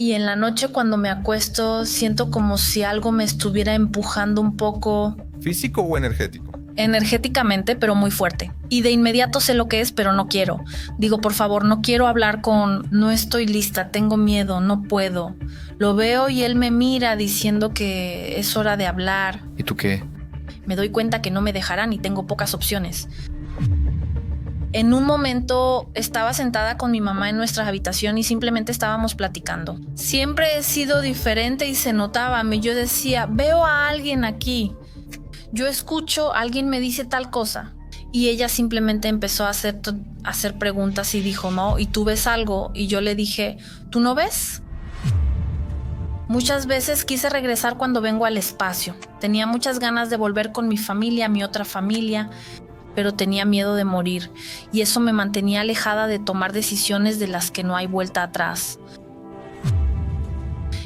Y en la noche cuando me acuesto siento como si algo me estuviera empujando un poco. ¿Físico o energético? Energéticamente, pero muy fuerte. Y de inmediato sé lo que es, pero no quiero. Digo, por favor, no quiero hablar con, no estoy lista, tengo miedo, no puedo. Lo veo y él me mira diciendo que es hora de hablar. ¿Y tú qué? Me doy cuenta que no me dejarán y tengo pocas opciones. En un momento estaba sentada con mi mamá en nuestra habitación y simplemente estábamos platicando. Siempre he sido diferente y se notaba. Yo decía, veo a alguien aquí. Yo escucho, alguien me dice tal cosa. Y ella simplemente empezó a hacer preguntas y dijo, no, ¿y tú ves algo? Y yo le dije, ¿tú no ves? Muchas veces quise regresar cuando vengo al espacio. Tenía muchas ganas de volver con mi familia, mi otra familia, pero tenía miedo de morir. Y eso me mantenía alejada de tomar decisiones de las que no hay vuelta atrás.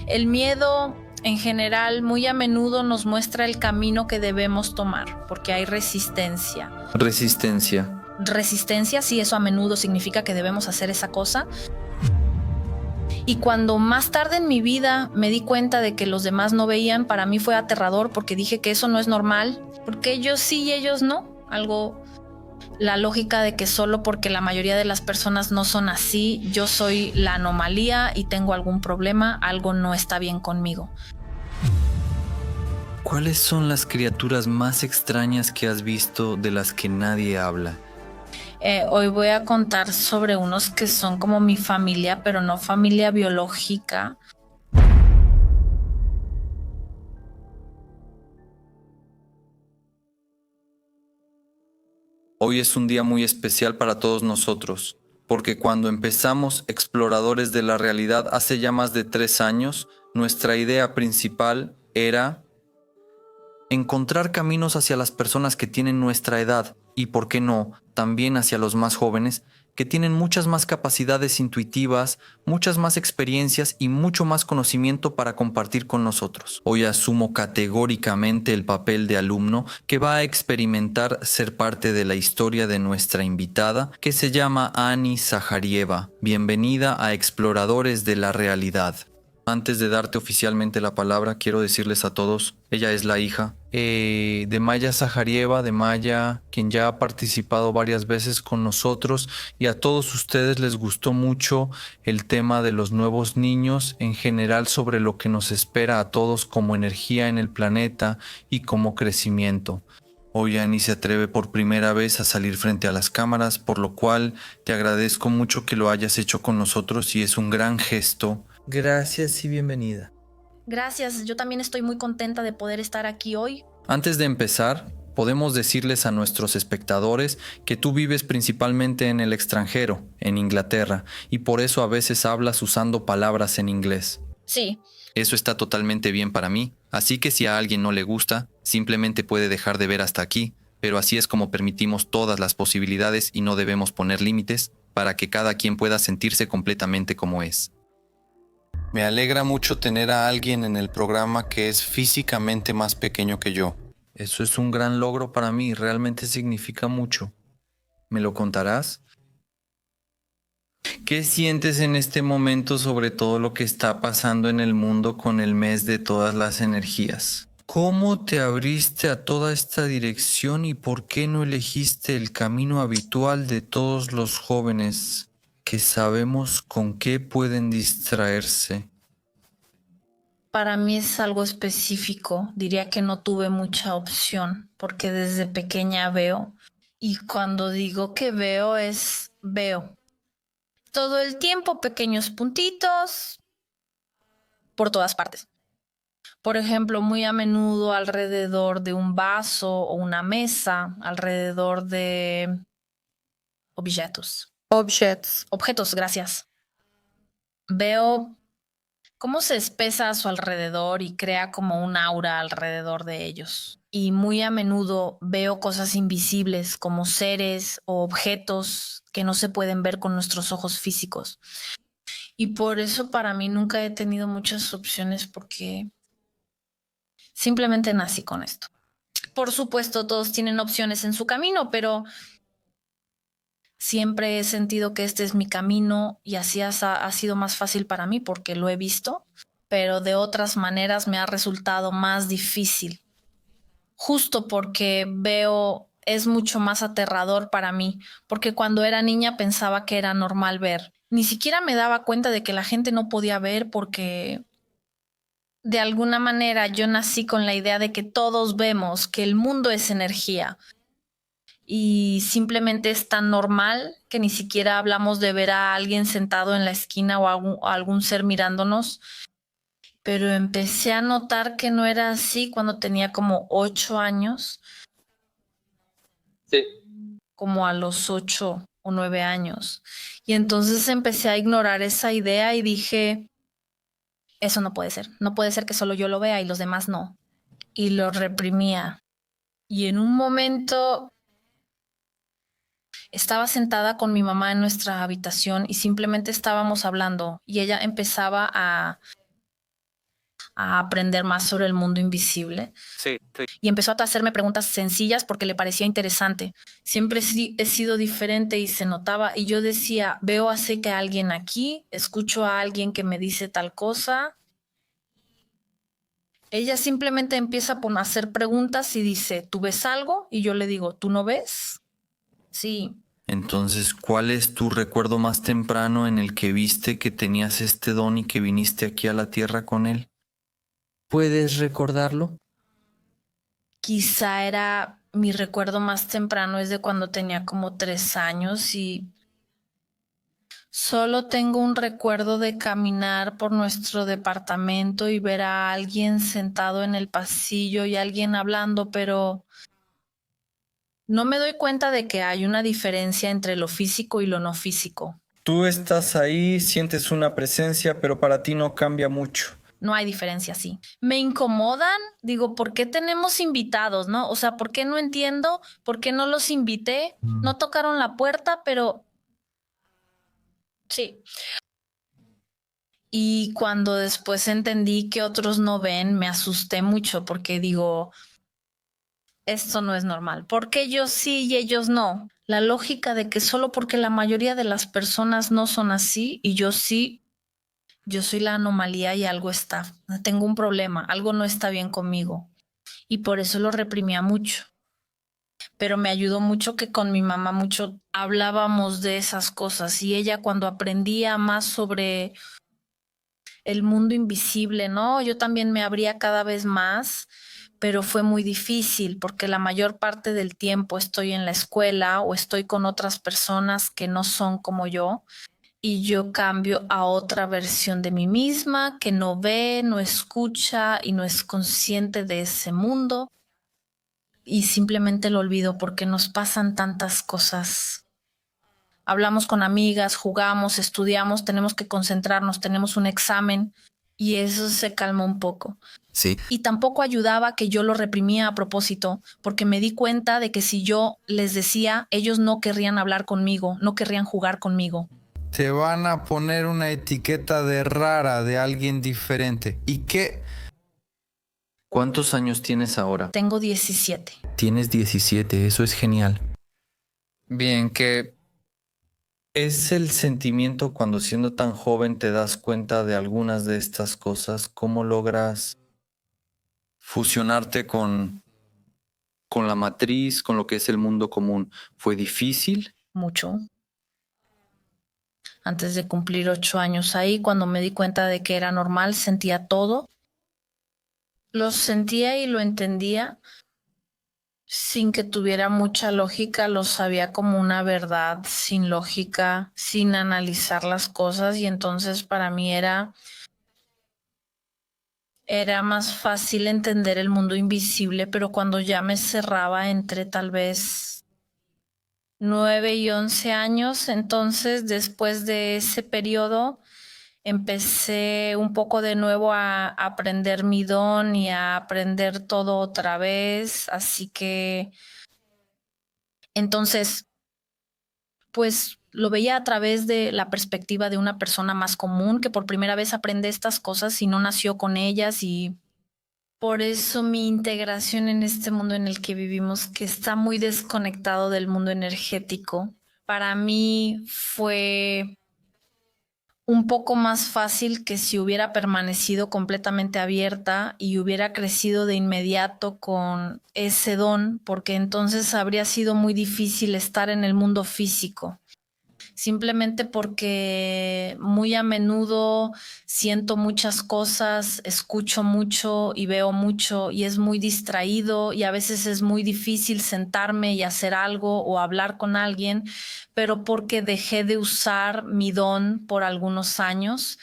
El miedo, en general, muy a menudo nos muestra el camino que debemos tomar, porque hay resistencia. Resistencia. Resistencia, sí, eso a menudo significa que debemos hacer esa cosa. Y cuando más tarde en mi vida me di cuenta de que los demás no veían, para mí fue aterrador porque dije que eso no es normal, porque ellos sí y ellos no. La lógica de que solo porque la mayoría de las personas no son así, yo soy la anomalía y tengo algún problema, algo no está bien conmigo. ¿Cuáles son las criaturas más extrañas que has visto de las que nadie habla? Hoy voy a contar sobre unos que son como mi familia, pero no familia biológica. Hoy es un día muy especial para todos nosotros, porque cuando empezamos Exploradores de la Realidad hace ya más de 3 años, nuestra idea principal era encontrar caminos hacia las personas que tienen nuestra edad y, por qué no, también hacia los más jóvenes, que tienen muchas más capacidades intuitivas, muchas más experiencias y mucho más conocimiento para compartir con nosotros. Hoy asumo categóricamente el papel de alumno que va a experimentar ser parte de la historia de nuestra invitada, que se llama Ani Zaharieva. Bienvenida a Exploradores de la Realidad. Antes de darte oficialmente la palabra, quiero decirles a todos, ella es la hija de Maya Zaharieva, de Maya, quien ya ha participado varias veces con nosotros, y a todos ustedes les gustó mucho el tema de los nuevos niños, en general sobre lo que nos espera a todos como energía en el planeta y como crecimiento. Hoy Ani se atreve por primera vez a salir frente a las cámaras, por lo cual te agradezco mucho que lo hayas hecho con nosotros y es un gran gesto. Gracias y bienvenida. Gracias, yo también estoy muy contenta de poder estar aquí hoy. Antes de empezar, podemos decirles a nuestros espectadores que tú vives principalmente en el extranjero, en Inglaterra, y por eso a veces hablas usando palabras en inglés. Sí. Eso está totalmente bien para mí, así que si a alguien no le gusta, simplemente puede dejar de ver hasta aquí, pero así es como permitimos todas las posibilidades y no debemos poner límites para que cada quien pueda sentirse completamente como es. Me alegra mucho tener a alguien en el programa que es físicamente más pequeño que yo. Eso es un gran logro para mí, realmente significa mucho. ¿Me lo contarás? ¿Qué sientes en este momento sobre todo lo que está pasando en el mundo con el mes de todas las energías? ¿Cómo te abriste a toda esta dirección y por qué no elegiste el camino habitual de todos los jóvenes que sabemos con qué pueden distraerse? Para mí es algo específico. Diría que no tuve mucha opción porque desde pequeña veo. Y cuando digo que veo es veo. Todo el tiempo pequeños puntitos por todas partes. Por ejemplo, muy a menudo alrededor de un vaso o una mesa, alrededor de objetos. Objetos, gracias. Veo cómo se espesa a su alrededor y crea como un aura alrededor de ellos. Y muy a menudo veo cosas invisibles como seres o objetos que no se pueden ver con nuestros ojos físicos. Y por eso para mí nunca he tenido muchas opciones porque simplemente nací con esto. Por supuesto, todos tienen opciones en su camino, pero Siempre he sentido que este es mi camino y así ha sido más fácil para mí porque lo he visto, pero de otras maneras me ha resultado más difícil, justo porque veo, es mucho más aterrador para mí, porque cuando era niña pensaba que era normal ver. Ni siquiera me daba cuenta de que la gente no podía ver porque de alguna manera yo nací con la idea de que todos vemos, que el mundo es energía y simplemente es tan normal que ni siquiera hablamos de ver a alguien sentado en la esquina o algún ser mirándonos. Pero empecé a notar que no era así cuando tenía como 8 años, Sí. como a los 8 o 9 años. Y entonces empecé a ignorar esa idea y dije, eso no puede ser. No puede ser que solo yo lo vea y los demás no. Y lo reprimía. Y en un momento estaba sentada con mi mamá en nuestra habitación y simplemente estábamos hablando y ella empezaba a aprender más sobre el mundo invisible. Sí, sí. Y empezó a hacerme preguntas sencillas porque le parecía interesante. Siempre he sido diferente y se notaba. Y yo decía, veo así que alguien aquí, escucho a alguien que me dice tal cosa. Ella simplemente empieza a hacer preguntas y dice, ¿tú ves algo? Y yo le digo, ¿tú no ves? Sí. Entonces, ¿cuál es tu recuerdo más temprano en el que viste que tenías este don y que viniste aquí a la tierra con él? ¿Puedes recordarlo? Quizá era mi recuerdo más temprano, es de cuando tenía como 3 años y solo tengo un recuerdo de caminar por nuestro departamento y ver a alguien sentado en el pasillo y alguien hablando, pero no me doy cuenta de que hay una diferencia entre lo físico y lo no físico. Tú estás ahí, sientes una presencia, pero para ti no cambia mucho. No hay diferencia, sí. Me incomodan, digo, ¿por qué tenemos invitados, no? O sea, ¿por qué no entiendo? ¿Por qué no los invité? No tocaron la puerta, pero sí. Y cuando después entendí que otros no ven, me asusté mucho porque digo, esto no es normal. ¿Por qué yo sí y ellos no? La lógica de que solo porque la mayoría de las personas no son así y yo sí, yo soy la anomalía y algo está. Tengo un problema, algo no está bien conmigo. Y por eso lo reprimía mucho. Pero me ayudó mucho que con mi mamá mucho hablábamos de esas cosas y ella cuando aprendía más sobre el mundo invisible, ¿no? Yo también me abría cada vez más, pero fue muy difícil porque la mayor parte del tiempo estoy en la escuela o estoy con otras personas que no son como yo y yo cambio a otra versión de mí misma que no ve, no escucha y no es consciente de ese mundo y simplemente lo olvido porque nos pasan tantas cosas. Hablamos con amigas, jugamos, estudiamos, tenemos que concentrarnos, tenemos un examen y eso se calma un poco. Sí. Y tampoco ayudaba que yo lo reprimía a propósito, porque me di cuenta de que si yo les decía, ellos no querrían hablar conmigo, no querrían jugar conmigo. Te van a poner una etiqueta de rara, de alguien diferente. ¿Y qué? ¿Cuántos años tienes ahora? Tengo 17. Tienes 17, eso es genial. Bien, ¿qué es el sentimiento cuando siendo tan joven te das cuenta de algunas de estas cosas? ¿Cómo logras fusionarte con la matriz, con lo que es el mundo común? ¿Fue difícil? Mucho. Antes de cumplir 8 años ahí, cuando me di cuenta de que era normal, sentía todo. Lo sentía y lo entendía sin que tuviera mucha lógica, lo sabía como una verdad, sin lógica, sin analizar las cosas y entonces para mí era más fácil entender el mundo invisible, pero cuando ya me cerraba entre tal vez 9 y 11 años, entonces después de ese periodo empecé un poco de nuevo a aprender mi don y a aprender todo otra vez, así que entonces pues lo veía a través de la perspectiva de una persona más común que por primera vez aprende estas cosas y no nació con ellas y por eso mi integración en este mundo en el que vivimos, que está muy desconectado del mundo energético, Para mí fue un poco más fácil que si hubiera permanecido completamente abierta y hubiera crecido de inmediato con ese don, porque entonces habría sido muy difícil estar en el mundo físico. Simplemente porque muy a menudo siento muchas cosas, escucho mucho y veo mucho y es muy distraído y a veces es muy difícil sentarme y hacer algo o hablar con alguien, pero porque dejé de usar mi don por algunos años,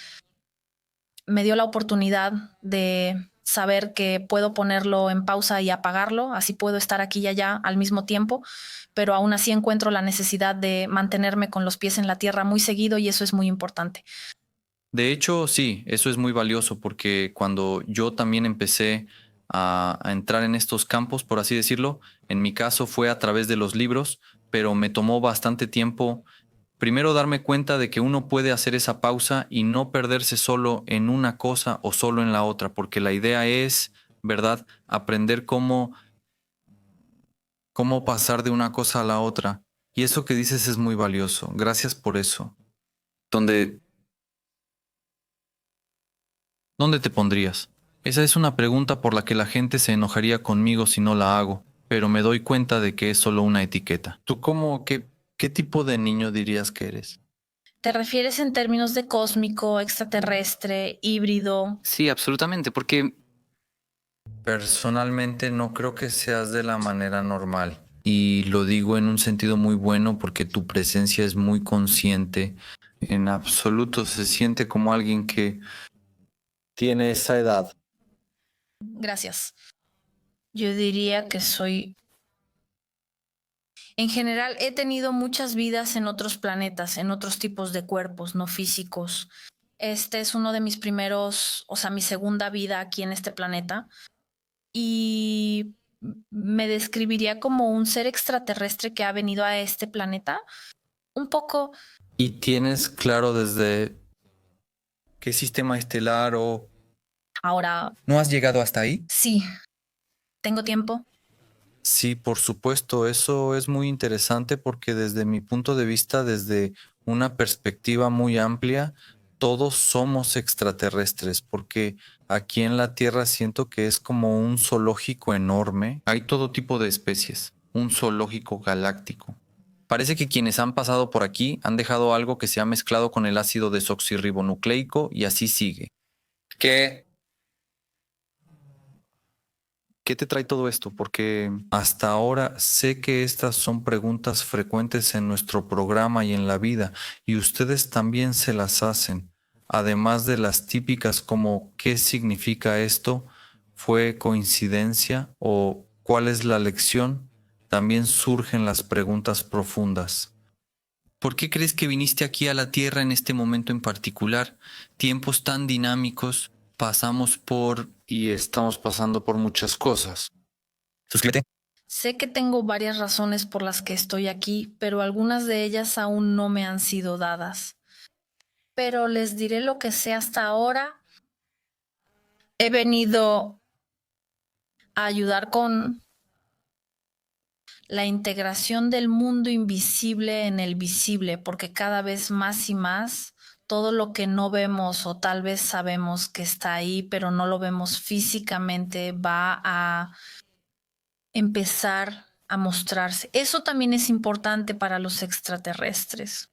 me dio la oportunidad de saber que puedo ponerlo en pausa y apagarlo, así puedo estar aquí y allá al mismo tiempo, pero aún así encuentro la necesidad de mantenerme con los pies en la tierra muy seguido y eso es muy importante. De hecho, sí, eso es muy valioso porque cuando yo también empecé a entrar en estos campos, por así decirlo, en mi caso fue a través de los libros, pero me tomó bastante tiempo primero darme cuenta de que uno puede hacer esa pausa y no perderse solo en una cosa o solo en la otra, porque la idea es, ¿verdad?, aprender cómo pasar de una cosa a la otra. Y eso que dices es muy valioso. Gracias por eso. ¿Dónde, dónde te pondrías? Esa es una pregunta por la que la gente se enojaría conmigo si no la hago, pero me doy cuenta de que es solo una etiqueta. ¿Tú qué tipo de niño dirías que eres? ¿Te refieres en términos de cósmico, extraterrestre, híbrido? Sí, absolutamente, porque personalmente no creo que seas de la manera normal. Y lo digo en un sentido muy bueno porque tu presencia es muy consciente. En absoluto se siente como alguien que tiene esa edad. Gracias. Yo diría que soy... En general, he tenido muchas vidas en otros planetas, en otros tipos de cuerpos no físicos. Este es uno de mis primeros, o sea, mi segunda vida aquí en este planeta. Y me describiría como un ser extraterrestre que ha venido a este planeta. Un poco, ¿Y tienes claro desde qué sistema estelar o ahora no has llegado hasta ahí? sí, tengo tiempo. Sí, por supuesto, eso es muy interesante porque desde mi punto de vista, desde una perspectiva muy amplia, todos somos extraterrestres, porque aquí en la Tierra siento que es como un zoológico enorme. Hay todo tipo de especies, un zoológico galáctico. Parece que quienes han pasado por aquí han dejado algo que se ha mezclado con el ácido desoxirribonucleico y así sigue. ¿Qué? ¿Qué te trae todo esto? Porque hasta ahora sé que estas son preguntas frecuentes en nuestro programa y en la vida, y ustedes también se las hacen. Además de las típicas como ¿qué significa esto? ¿Fue coincidencia? ¿O cuál es la lección? También surgen las preguntas profundas. ¿Por qué crees que viniste aquí a la Tierra en este momento en particular? Tiempos tan dinámicos, pasamos por y estamos pasando por muchas cosas. Suscríbete. Sé que tengo varias razones por las que estoy aquí, pero algunas de ellas aún no me han sido dadas. Pero les diré lo que sé hasta ahora. He venido a ayudar con la integración del mundo invisible en el visible, porque cada vez más y más todo lo que no vemos o tal vez sabemos que está ahí, pero no lo vemos físicamente, va a empezar a mostrarse. Eso también es importante para los extraterrestres.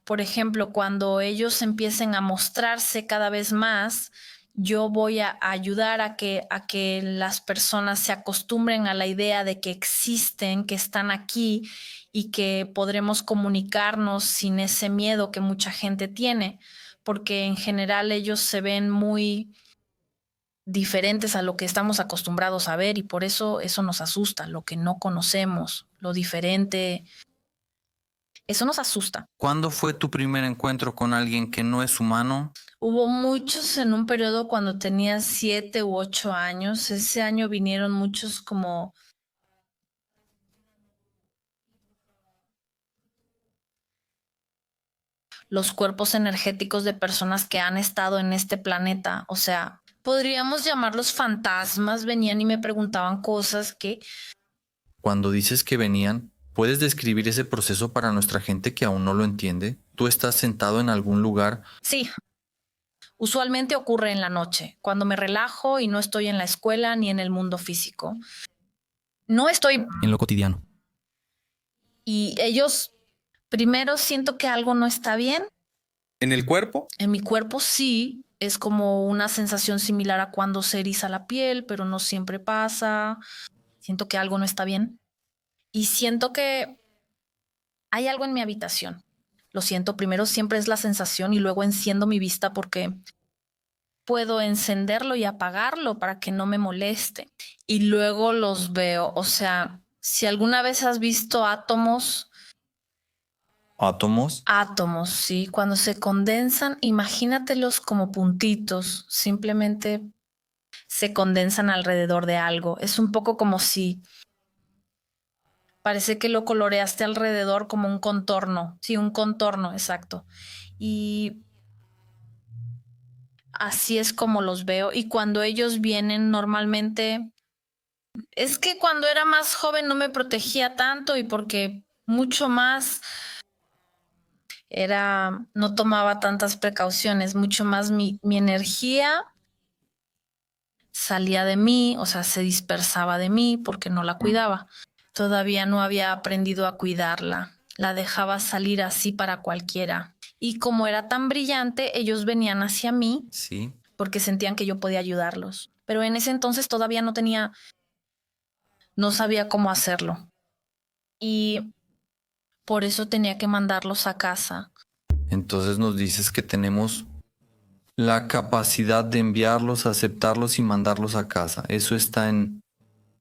Por ejemplo, cuando ellos empiecen a mostrarse cada vez más, yo voy a ayudar a que las personas se acostumbren a la idea de que existen, que están aquí y que podremos comunicarnos sin ese miedo que mucha gente tiene, porque en general ellos se ven muy diferentes a lo que estamos acostumbrados a ver y por eso nos asusta, lo que no conocemos, lo diferente, eso nos asusta. ¿Cuándo fue tu primer encuentro con alguien que no es humano? Hubo muchos en un periodo cuando tenía 7 u 8 años. Ese año vinieron muchos como los cuerpos energéticos de personas que han estado en este planeta. O sea, podríamos llamarlos fantasmas. Venían y me preguntaban cosas que Cuando dices que venían, ¿Puedes describir ese proceso para nuestra gente que aún no lo entiende? ¿Tú estás sentado en algún lugar? Sí, usualmente ocurre en la noche, cuando me relajo y no estoy en la escuela ni en el mundo físico. No estoy... En lo cotidiano. Y ellos, primero siento que algo no está bien. ¿En el cuerpo? En mi cuerpo sí, es como una sensación similar a cuando se eriza la piel, pero no siempre pasa. Siento que algo no está bien. Y siento que hay algo en mi habitación. Lo siento, primero siempre es la sensación y luego enciendo mi vista porque puedo encenderlo y apagarlo para que no me moleste. Y luego los veo. O sea, si alguna vez has visto átomos, ¿Átomos? sí, cuando se condensan, imagínatelos como puntitos, simplemente se condensan alrededor de algo. Es un poco como si parece que lo coloreaste alrededor como un contorno. Sí, un contorno, exacto. Y así es como los veo. Y cuando ellos vienen, normalmente es que cuando era más joven no me protegía tanto y porque mucho más no tomaba tantas precauciones, mucho más mi energía salía de mí, o sea, se dispersaba de mí porque no la cuidaba. Todavía no había aprendido a cuidarla. La dejaba salir así para cualquiera. Y como era tan brillante, ellos venían hacia mí Sí. porque sentían que yo podía ayudarlos. Pero en ese entonces todavía no sabía cómo hacerlo. Y por eso tenía que mandarlos a casa. Entonces nos dices que tenemos la capacidad de enviarlos, aceptarlos y mandarlos a casa. Eso está en...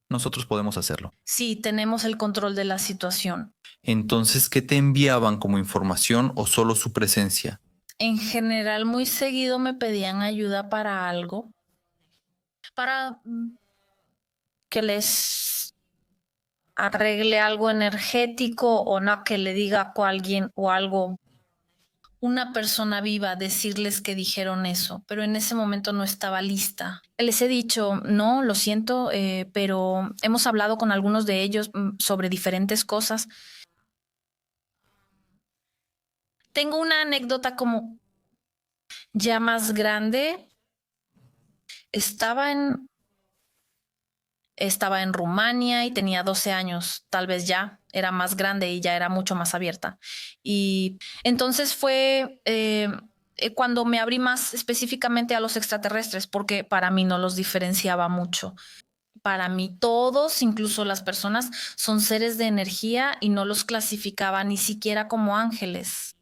Nosotros podemos hacerlo. Sí, tenemos el control de la situación. Entonces, ¿qué te enviaban como información o solo su presencia? En general, muy seguido me pedían ayuda para algo, para que les arregle algo energético o no, que le diga a alguien o algo, una persona viva, decirles que dijeron eso, pero en ese momento no estaba lista. Les he dicho, no, lo siento, pero hemos hablado con algunos de ellos sobre diferentes cosas. Tengo una anécdota como ya más grande. Estaba en Rumania y tenía 12 años, tal vez ya era más grande y ya era mucho más abierta. Y entonces fue cuando me abrí más específicamente a los extraterrestres, porque para mí no los diferenciaba mucho. Para mí todos, incluso las personas, son seres de energía y no los clasificaba ni siquiera como ángeles,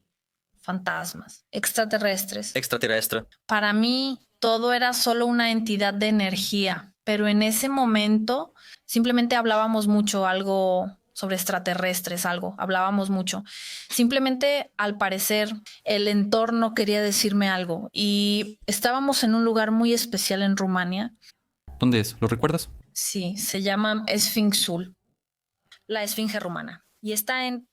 fantasmas, extraterrestres. Extraterrestre. Para mí todo era solo una entidad de energía, pero en ese momento simplemente hablábamos mucho, algo sobre extraterrestres, hablábamos mucho. Simplemente al parecer el entorno quería decirme algo y estábamos en un lugar muy especial en Rumania. ¿Dónde es? ¿Lo recuerdas? Sí, se llama Esfinxul, la esfinge rumana, y está en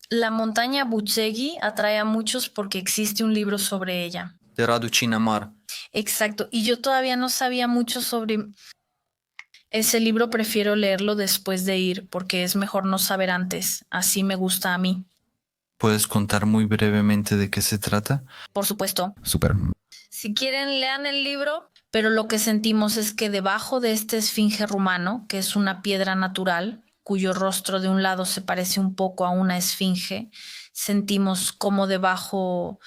la montaña Bucegi. Atrae a muchos porque existe un libro sobre ella. De Radu Chinamar. Exacto, y yo todavía no sabía mucho sobre ese libro, prefiero leerlo después de ir porque es mejor no saber antes, así me gusta a mí. ¿Puedes contar muy brevemente de qué se trata? Por supuesto, Súper. si quieren lean el libro, pero lo que sentimos es que debajo de este esfinge rumano, que es una piedra natural, cuyo rostro de un lado se parece un poco a una esfinge, sentimos como debajo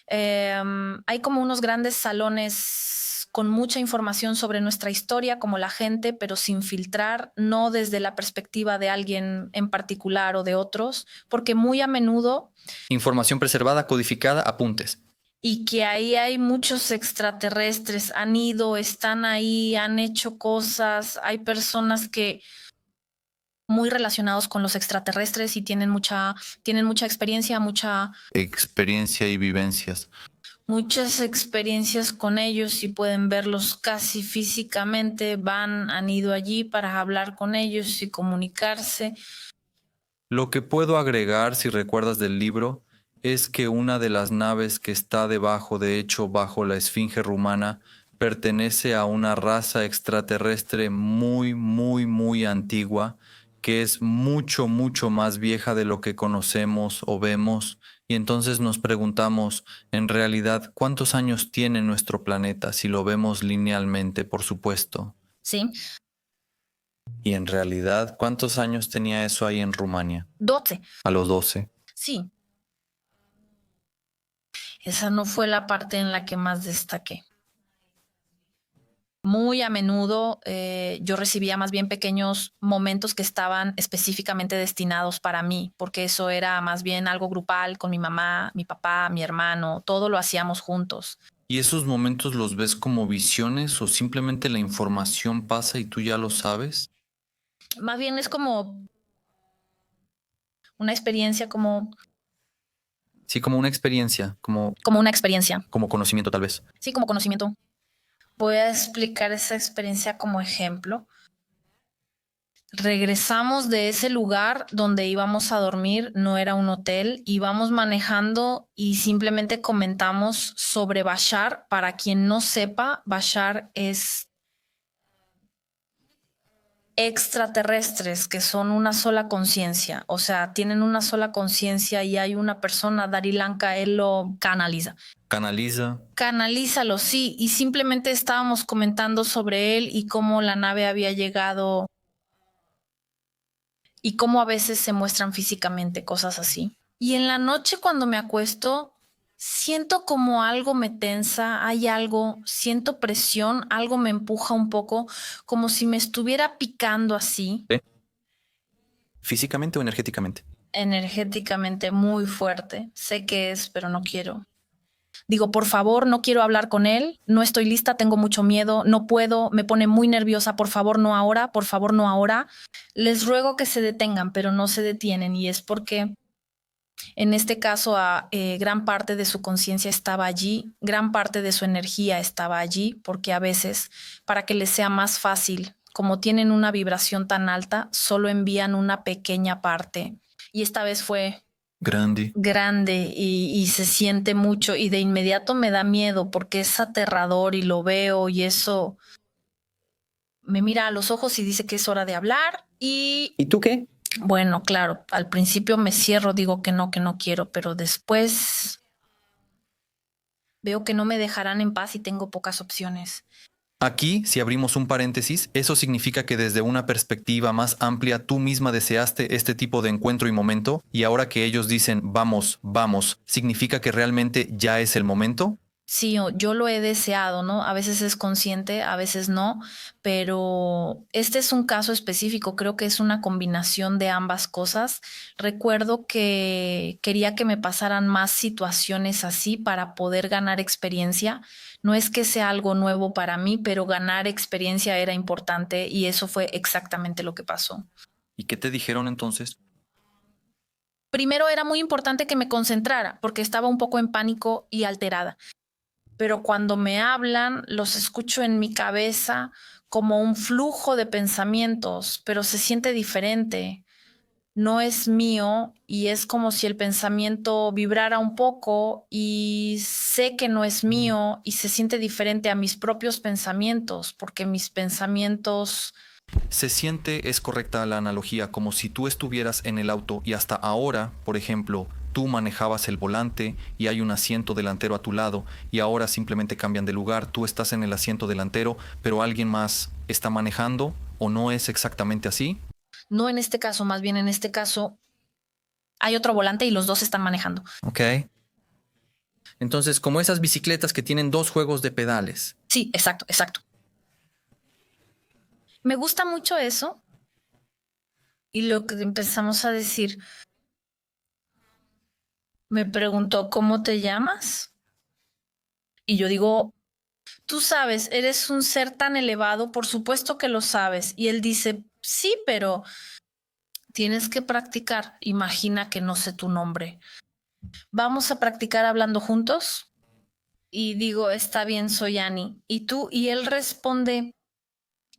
hay como unos grandes salones con mucha información sobre nuestra historia, como la gente, pero sin filtrar, no desde la perspectiva de alguien en particular o de otros, porque muy a menudo, Información preservada, codificada, apuntes. y que ahí hay muchos extraterrestres, han ido, están ahí, han hecho cosas, hay personas que muy relacionados con los extraterrestres y tienen mucha experiencia, Experiencia y vivencias. muchas experiencias con ellos y pueden verlos casi físicamente, han ido allí para hablar con ellos y comunicarse. Lo que puedo agregar, si recuerdas del libro, es que una de las naves que está debajo, de hecho, bajo la esfinge rumana, pertenece a una raza extraterrestre muy, muy, muy antigua que es mucho, mucho más vieja de lo que conocemos o vemos, y entonces nos preguntamos, en realidad, ¿cuántos años tiene nuestro planeta si lo vemos linealmente, por supuesto? ¿sí? Y en realidad, ¿cuántos años tenía eso ahí en Rumania? 12, A los 12. sí. Esa no fue la parte en la que más destaqué. Muy a menudo yo recibía más bien pequeños momentos que estaban específicamente destinados para mí, porque eso era más bien algo grupal con mi mamá, mi papá, mi hermano, todo lo hacíamos juntos. ¿Y esos momentos los ves como visiones o simplemente la información pasa y tú ya lo sabes? Más bien es como una experiencia, Sí, como una experiencia, como, como una experiencia, como conocimiento tal vez. sí, como conocimiento. Voy a explicar esa experiencia como ejemplo. Regresamos de ese lugar donde íbamos a dormir, no era un hotel, íbamos manejando y simplemente comentamos sobre Bashar. Para quien no sepa, Bashar es extraterrestres que son una sola conciencia, o sea, tienen una sola conciencia y hay una persona, Darilanka, él lo canaliza. Canaliza. Canalízalo, sí, y simplemente estábamos comentando sobre él y cómo la nave había llegado y cómo a veces se muestran físicamente cosas así. Y en la noche cuando me acuesto, siento como algo me tensa, hay algo, siento presión, algo me empuja un poco, como si me estuviera picando así, ¿Sí? ¿Físicamente o energéticamente? energéticamente muy fuerte. Sé que es, pero no quiero. Digo, por favor, no quiero hablar con él, no estoy lista, tengo mucho miedo, no puedo, me pone muy nerviosa, por favor, no ahora, por favor, no ahora. Les ruego que se detengan, pero no se detienen y es porque en este caso gran parte de su conciencia estaba allí, gran parte de su energía estaba allí, porque a veces, para que les sea más fácil, como tienen una vibración tan alta, solo envían una pequeña parte. Y esta vez fue Grande. grande y se siente mucho y de inmediato me da miedo porque es aterrador y lo veo y eso me mira a los ojos y dice que es hora de hablar y ¿Y tú qué? bueno, claro, al principio me cierro, digo que no quiero, pero después veo que no me dejarán en paz y tengo pocas opciones. Aquí, si abrimos un paréntesis, eso significa que desde una perspectiva más amplia tú misma deseaste este tipo de encuentro y momento, y ahora que ellos dicen vamos, vamos, ¿significa que realmente ya es el momento? Sí, yo lo he deseado, ¿no? A veces es consciente, a veces no, pero este es un caso específico, creo que es una combinación de ambas cosas. Recuerdo que quería que me pasaran más situaciones así para poder ganar experiencia. No es que sea algo nuevo para mí, pero ganar experiencia era importante y eso fue exactamente lo que pasó. ¿Y qué te dijeron entonces? Primero era muy importante que me concentrara porque estaba un poco en pánico y alterada. Pero cuando me hablan, los escucho en mi cabeza como un flujo de pensamientos, pero se siente diferente. No es mío y es como si el pensamiento vibrara un poco y sé que no es mío y se siente diferente a mis propios pensamientos, porque mis pensamientos, Se siente, es correcta la analogía, como si tú estuvieras en el auto y hasta ahora, por ejemplo, tú manejabas el volante y hay un asiento delantero a tu lado y ahora simplemente cambian de lugar, tú estás en el asiento delantero, pero alguien más está manejando o no es exactamente así. no en este caso, más bien en este caso, hay otro volante y los dos están manejando. Ok. Entonces, como esas bicicletas que tienen dos juegos de pedales. Sí, exacto, exacto. Me gusta mucho eso y lo que empezamos a decir, me preguntó, ¿cómo te llamas? Y yo digo, tú sabes, eres un ser tan elevado, por supuesto que lo sabes. Y él dice, sí, pero tienes que practicar. Imagina que no sé tu nombre. Vamos a practicar hablando juntos. Y digo, está bien, soy Annie. ¿Y tú? Y él responde,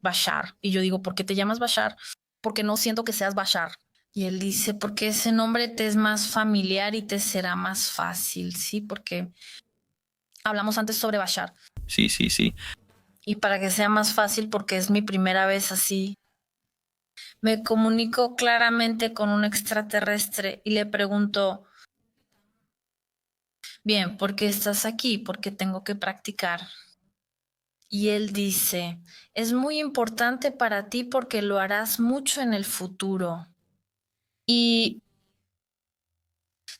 Bashar. Y yo digo, ¿por qué te llamas Bashar? Porque no siento que seas Bashar. Y él dice, porque ese nombre te es más familiar y te será más fácil, ¿sí? Porque hablamos antes sobre Bashar. Sí, sí, sí. Y para que sea más fácil, porque es mi primera vez así, Me comunico claramente con un extraterrestre y le pregunto, bien, ¿por qué estás aquí? ¿Por qué tengo que practicar? Y él dice, es muy importante para ti porque lo harás mucho en el futuro. Y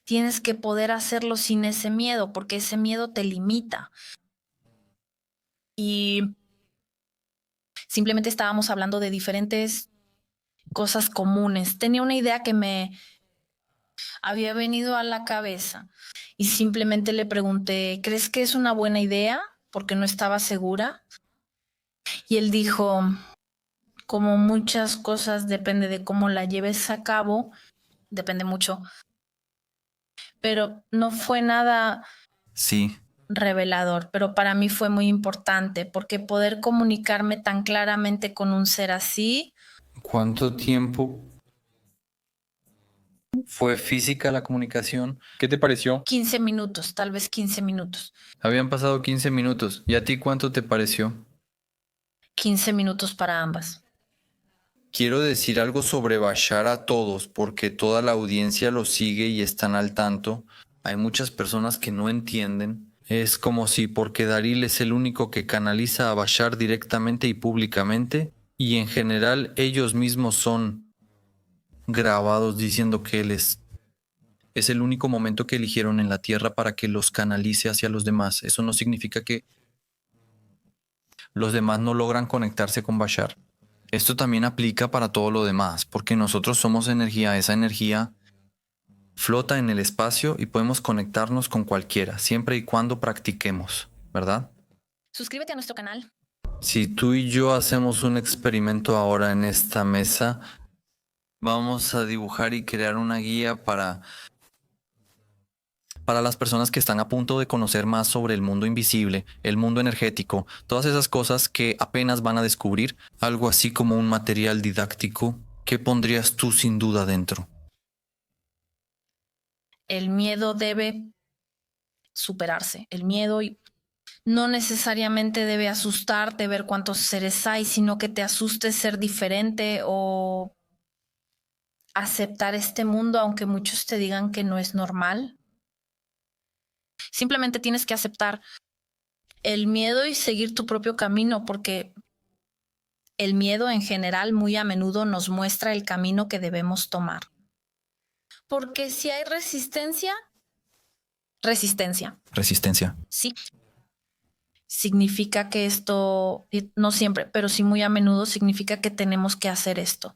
tienes que poder hacerlo sin ese miedo, porque ese miedo te limita. Y simplemente estábamos hablando de diferentes cosas comunes. Tenía una idea que me había venido a la cabeza y simplemente le pregunté, ¿crees que es una buena idea? Porque no estaba segura. Y él dijo, como muchas cosas, depende de cómo la lleves a cabo, depende mucho. Pero no fue nada Sí. revelador, pero para mí fue muy importante porque poder comunicarme tan claramente con un ser así, ¿Cuánto tiempo fue física la comunicación? ¿Qué te pareció? 15 minutos, tal vez 15 minutos, Habían pasado 15 minutos. ¿Y a ti cuánto te pareció? 15 minutos para ambas. Quiero decir algo sobre Bashar a todos, porque toda la audiencia lo sigue y están al tanto. Hay muchas personas que no entienden. Es como si porque Daril es el único que canaliza a Bashar directamente y públicamente, y en general ellos mismos son grabados diciendo que él es el único momento que eligieron en la tierra para que los canalice hacia los demás. Eso no significa que los demás no logran conectarse con Bashar. Esto también aplica para todo lo demás, porque nosotros somos energía, esa energía flota en el espacio y podemos conectarnos con cualquiera, siempre y cuando practiquemos, ¿verdad? Suscríbete a nuestro canal. Si tú y yo hacemos un experimento ahora en esta mesa, vamos a dibujar y crear una guía para las personas que están a punto de conocer más sobre el mundo invisible, el mundo energético, todas esas cosas que apenas van a descubrir, algo así como un material didáctico. ¿Qué pondrías tú sin duda dentro? El miedo debe superarse. El miedo no necesariamente debe asustarte ver cuántos seres hay, sino que te asuste ser diferente o aceptar este mundo, aunque muchos te digan que no es normal. Simplemente tienes que aceptar el miedo y seguir tu propio camino, porque el miedo en general muy a menudo nos muestra el camino que debemos tomar. Porque si hay resistencia, Resistencia. sí, significa que esto, no siempre, pero sí muy a menudo significa que tenemos que hacer esto.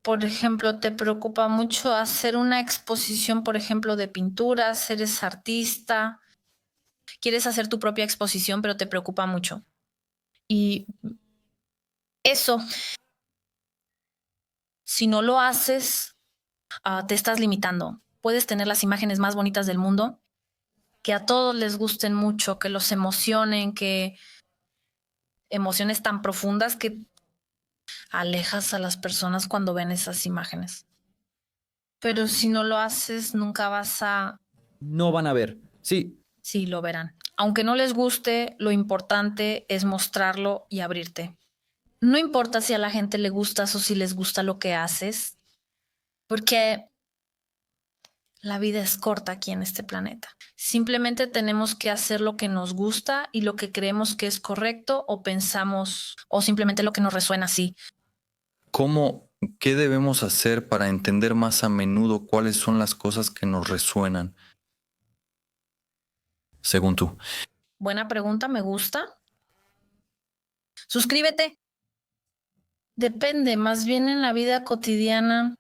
Por ejemplo, te preocupa mucho hacer una exposición, por ejemplo, de pinturas, eres artista, quieres hacer tu propia exposición, pero te preocupa mucho. Y eso, si no lo haces, te estás limitando. Puedes tener las imágenes más bonitas del mundo, que a todos les gusten mucho, que los emocionen, que emociones tan profundas que alejas a las personas cuando ven esas imágenes. Pero si no lo haces, nunca vas a... No van a ver. Sí, Sí, lo verán. Aunque no les guste, lo importante es mostrarlo y abrirte. No importa si a la gente le gustas o si les gusta lo que haces, porque la vida es corta aquí en este planeta. Simplemente tenemos que hacer lo que nos gusta y lo que creemos que es correcto o pensamos, o simplemente lo que nos resuena así. ¿Qué debemos hacer para entender más a menudo cuáles son las cosas que nos resuenan? Según tú. Buena pregunta, me gusta. Suscríbete. Depende, más bien en la vida cotidiana.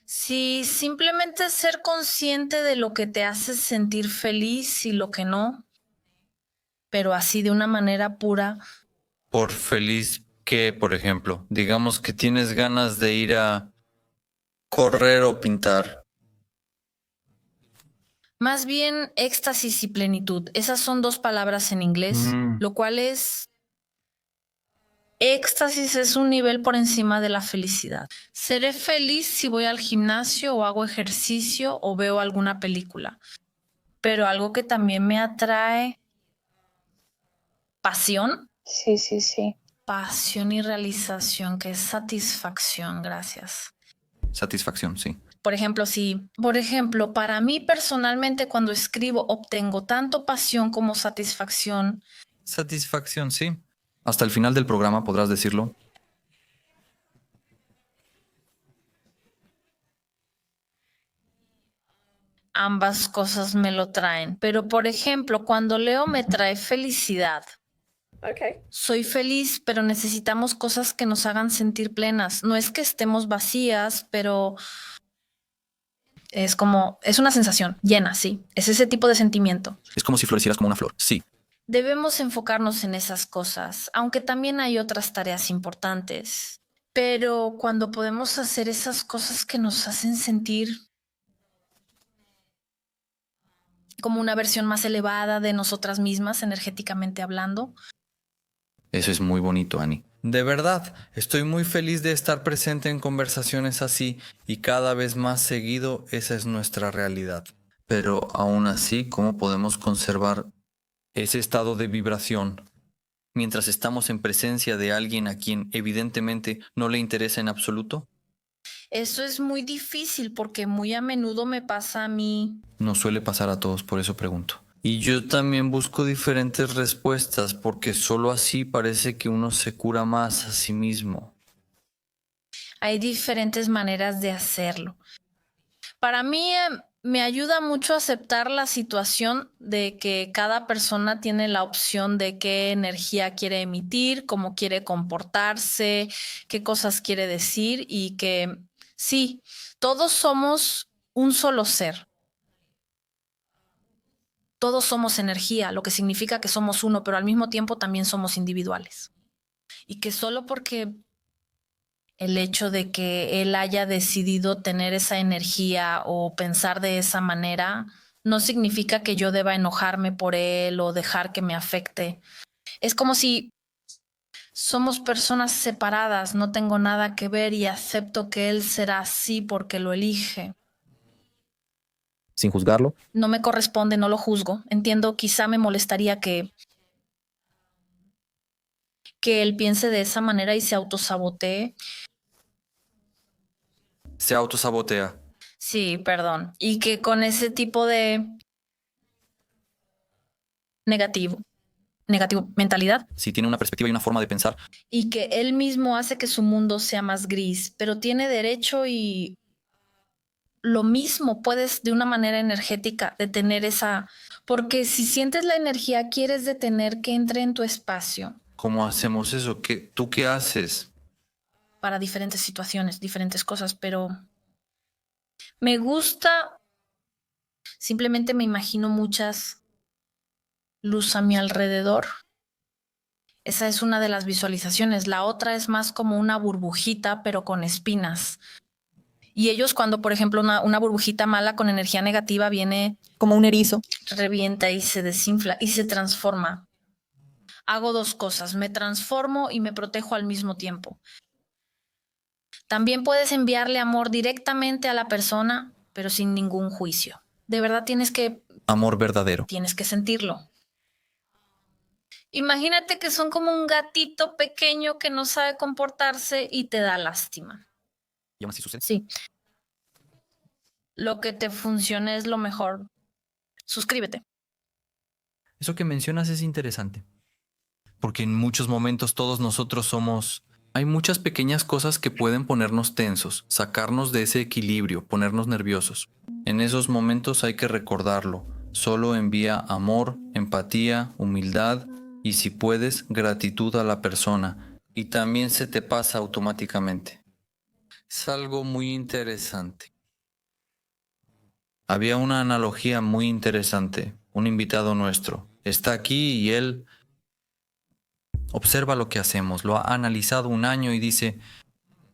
Si simplemente ser consciente de lo que te hace sentir feliz y lo que no, pero así de una manera pura. Por feliz que, por ejemplo, digamos que tienes ganas de ir a correr o pintar. Más bien éxtasis y plenitud. Esas son dos palabras en inglés, lo cual es... Éxtasis es un nivel por encima de la felicidad. Seré feliz si voy al gimnasio o hago ejercicio o veo alguna película. Pero algo que también me atrae, pasión, Sí, sí, sí. pasión y realización, que es satisfacción, gracias. Satisfacción, sí. Por ejemplo, para mí personalmente cuando escribo obtengo tanto pasión como satisfacción. Satisfacción, sí. Hasta el final del programa podrás decirlo. Ambas cosas me lo traen. Pero por ejemplo, cuando leo me trae felicidad. Soy feliz, pero necesitamos cosas que nos hagan sentir plenas. No es que estemos vacías, pero es una sensación llena, sí. Es ese tipo de sentimiento. Es como si florecieras como una flor, sí. Debemos enfocarnos en esas cosas, aunque también hay otras tareas importantes. Pero cuando podemos hacer esas cosas que nos hacen sentir como una versión más elevada de nosotras mismas, energéticamente hablando. Eso es muy bonito, Annie. De verdad, estoy muy feliz de estar presente en conversaciones así y cada vez más seguido esa es nuestra realidad. Pero aún así, ¿cómo podemos conservar ese estado de vibración mientras estamos en presencia de alguien a quien evidentemente no le interesa en absoluto? Eso es muy difícil porque muy a menudo me pasa a mí. Nos suele pasar a todos, por eso pregunto. Y yo también busco diferentes respuestas porque solo así parece que uno se cura más a sí mismo. Hay diferentes maneras de hacerlo. Para mí me ayuda mucho a aceptar la situación de que cada persona tiene la opción de qué energía quiere emitir, cómo quiere comportarse, qué cosas quiere decir y que sí, todos somos un solo ser. Todos somos energía, lo que significa que somos uno, pero al mismo tiempo también somos individuales. Y que solo porque el hecho de que él haya decidido tener esa energía o pensar de esa manera no significa que yo deba enojarme por él o dejar que me afecte. Es como si somos personas separadas, no tengo nada que ver y acepto que él será así porque lo elige. Sin juzgarlo. No me corresponde, no lo juzgo. Entiendo, quizá me molestaría que él piense de esa manera y se autosabotee. Se autosabotea. Sí, perdón. Y que con ese tipo de negativo mentalidad Si tiene una perspectiva y una forma de pensar, y que él mismo hace que su mundo sea más gris, pero tiene derecho y lo mismo puedes de una manera energética detener esa, porque si sientes la energía quieres detener que entre en tu espacio ¿cómo hacemos eso? ¿Tú qué haces? para diferentes situaciones, diferentes cosas, pero me gusta, simplemente me imagino muchas luz a mi alrededor. Esa es una de las visualizaciones. La otra es más como una burbujita, pero con espinas. Y ellos cuando, por ejemplo, una burbujita mala con energía negativa viene, como un erizo. revienta y se desinfla y se transforma. Hago dos cosas, me transformo y me protejo al mismo tiempo. También puedes enviarle amor directamente a la persona, pero sin ningún juicio. De verdad tienes que Amor verdadero. sentirlo. Imagínate que son como un gatito pequeño que no sabe comportarse y te da lástima. ¿Y aún así sucede? Sí. Lo que te funcione es lo mejor. Suscríbete. Eso que mencionas es interesante. Porque en muchos momentos todos nosotros somos... Hay muchas pequeñas cosas que pueden ponernos tensos, sacarnos de ese equilibrio, ponernos nerviosos. En esos momentos hay que recordarlo. Solo envía amor, empatía, humildad y si puedes, gratitud a la persona. Y también se te pasa automáticamente. Es algo muy interesante. Había una analogía muy interesante. Un invitado nuestro está aquí y él observa lo que hacemos. Lo ha analizado un año y dice,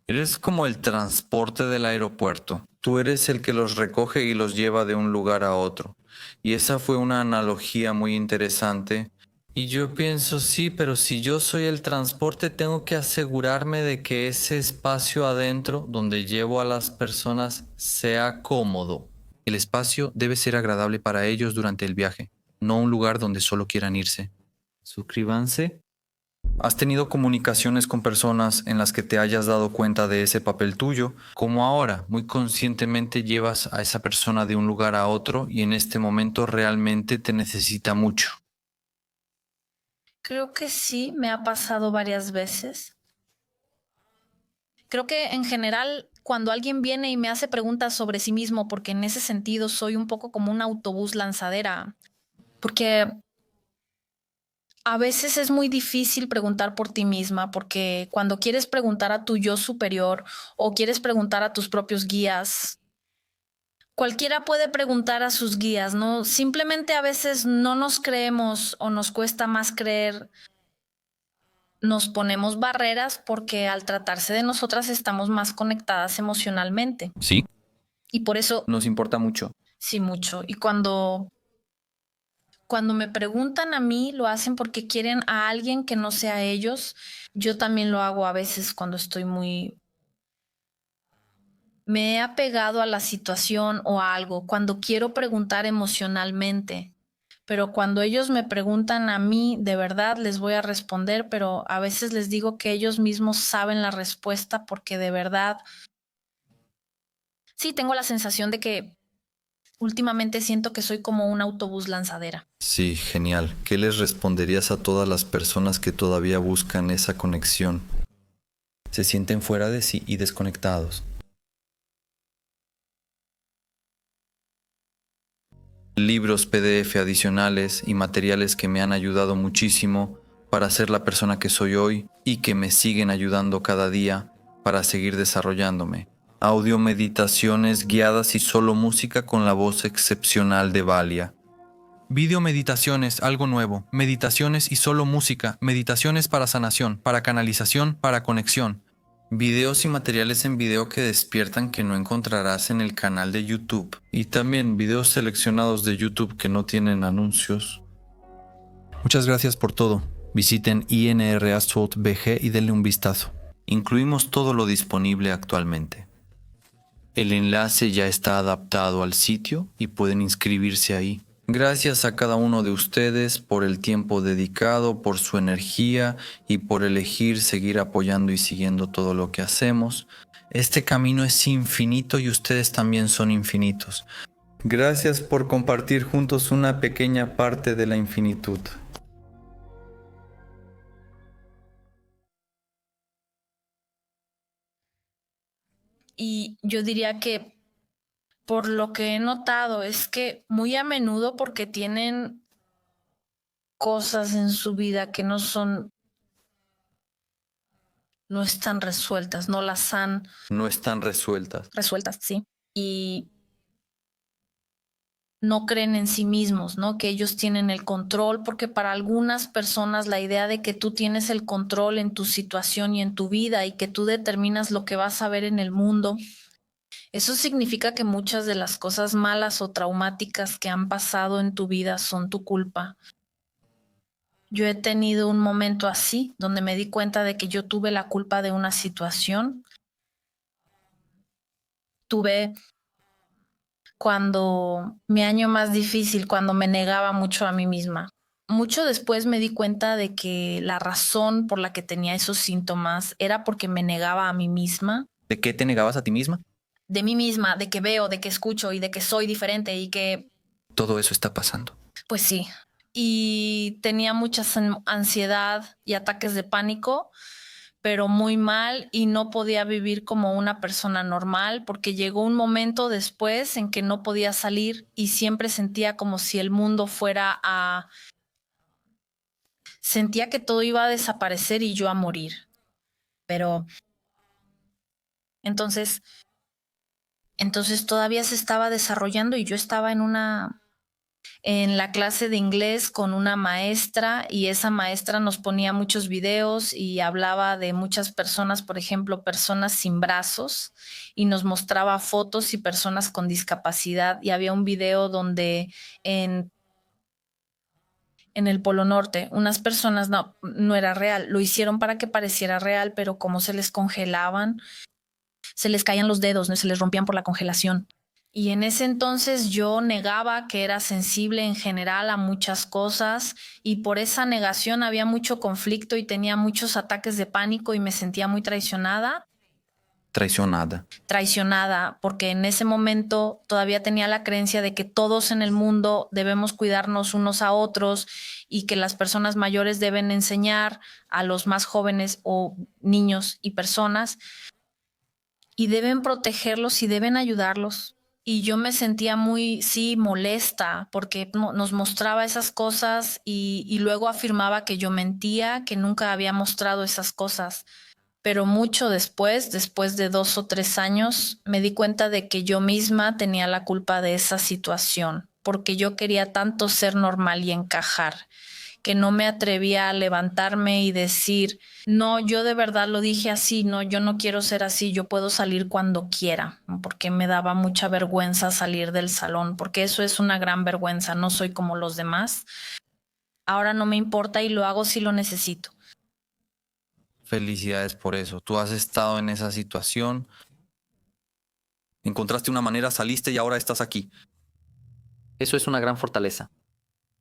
eres como el transporte del aeropuerto. Tú eres el que los recoge y los lleva de un lugar a otro. Y esa fue una analogía muy interesante. Y yo pienso, sí, pero si yo soy el transporte, tengo que asegurarme de que ese espacio adentro donde llevo a las personas sea cómodo. El espacio debe ser agradable para ellos durante el viaje, no un lugar donde solo quieran irse. Suscríbanse. ¿Has tenido comunicaciones con personas en las que te hayas dado cuenta de ese papel tuyo? Como ahora, muy conscientemente llevas a esa persona de un lugar a otro y en este momento realmente te necesita mucho. Creo que sí, me ha pasado varias veces. Creo que en general, cuando alguien viene y me hace preguntas sobre sí mismo, porque en ese sentido soy un poco como un autobús lanzadera, porque a veces es muy difícil preguntar por ti misma, porque cuando quieres preguntar a tu yo superior o quieres preguntar a tus propios guías, cualquiera puede preguntar a sus guías, ¿no? Simplemente a veces no nos creemos o nos cuesta más creer, nos ponemos barreras porque al tratarse de nosotras estamos más conectadas emocionalmente. Sí. Y por eso, Nos importa mucho. sí, mucho. Y cuando me preguntan a mí, lo hacen porque quieren a alguien que no sea ellos. Yo también lo hago a veces cuando estoy muy... Me he apegado a la situación o a algo, cuando quiero preguntar emocionalmente. Pero cuando ellos me preguntan a mí, de verdad les voy a responder, pero a veces les digo que ellos mismos saben la respuesta porque de verdad, sí, tengo la sensación de que últimamente siento que soy como un autobús lanzadera. Sí, genial. ¿Qué les responderías a todas las personas que todavía buscan esa conexión? Se sienten fuera de sí y desconectados. Libros PDF adicionales y materiales que me han ayudado muchísimo para ser la persona que soy hoy y que me siguen ayudando cada día para seguir desarrollándome. Audio meditaciones guiadas y solo música con la voz excepcional de Valia. Video meditaciones, algo nuevo. Meditaciones y solo música. Meditaciones para sanación, para canalización, para conexión. Videos y materiales en video que despiertan que no encontrarás en el canal de YouTube. Y también videos seleccionados de YouTube que no tienen anuncios. Muchas gracias por todo. Visiten INR Assault BG y denle un vistazo. Incluimos todo lo disponible actualmente. El enlace ya está adaptado al sitio y pueden inscribirse ahí. Gracias a cada uno de ustedes por el tiempo dedicado, por su energía y por elegir seguir apoyando y siguiendo todo lo que hacemos. Este camino es infinito y ustedes también son infinitos. Gracias por compartir juntos una pequeña parte de la infinitud. Y yo diría que por lo que he notado es que muy a menudo porque tienen cosas en su vida que no están resueltas, no las han No están resueltas. resueltas, sí. Y no creen en sí mismos, ¿no? Que ellos tienen el control, porque para algunas personas la idea de que tú tienes el control en tu situación y en tu vida y que tú determinas lo que vas a ver en el mundo, eso significa que muchas de las cosas malas o traumáticas que han pasado en tu vida son tu culpa. Yo he tenido un momento así, donde me di cuenta de que yo tuve la culpa de una situación. Tuve cuando mi año más difícil, cuando me negaba mucho a mí misma. Mucho después me di cuenta de que la razón por la que tenía esos síntomas era porque me negaba a mí misma, ¿De qué te negabas a ti misma? de mí misma, de que veo, de que escucho y de que soy diferente y que, Todo eso está pasando. pues sí. Y tenía mucha ansiedad y ataques de pánico, pero muy mal y no podía vivir como una persona normal porque llegó un momento después en que no podía salir y siempre sentía como si el mundo fuera a... Sentía que todo iba a desaparecer y yo a morir. Pero entonces todavía se estaba desarrollando y yo estaba en la clase de inglés con una maestra y esa maestra nos ponía muchos videos y hablaba de muchas personas, por ejemplo, personas sin brazos y nos mostraba fotos y personas con discapacidad y había un video donde en el Polo Norte unas personas, no era real, lo hicieron para que pareciera real, pero como se les congelaban, se les caían los dedos, ¿no? Se les rompían por la congelación. Y en ese entonces yo negaba que era sensible en general a muchas cosas y por esa negación había mucho conflicto y tenía muchos ataques de pánico y me sentía muy traicionada. Traicionada, porque en ese momento todavía tenía la creencia de que todos en el mundo debemos cuidarnos unos a otros y que las personas mayores deben enseñar a los más jóvenes o niños y personas y deben protegerlos y deben ayudarlos. Y yo me sentía muy, sí, molesta porque nos mostraba esas cosas y luego afirmaba que yo mentía, que nunca había mostrado esas cosas. Pero mucho después de 2 o 3 años, me di cuenta de que yo misma tenía la culpa de esa situación, porque yo quería tanto ser normal y encajar, que no me atrevía a levantarme y decir, no, yo de verdad lo dije así, no, yo no quiero ser así, yo puedo salir cuando quiera, porque me daba mucha vergüenza salir del salón, porque eso es una gran vergüenza, no soy como los demás. Ahora no me importa y lo hago si lo necesito. Felicidades por eso. Tú has estado en esa situación, encontraste una manera, saliste y ahora estás aquí. Eso es una gran fortaleza.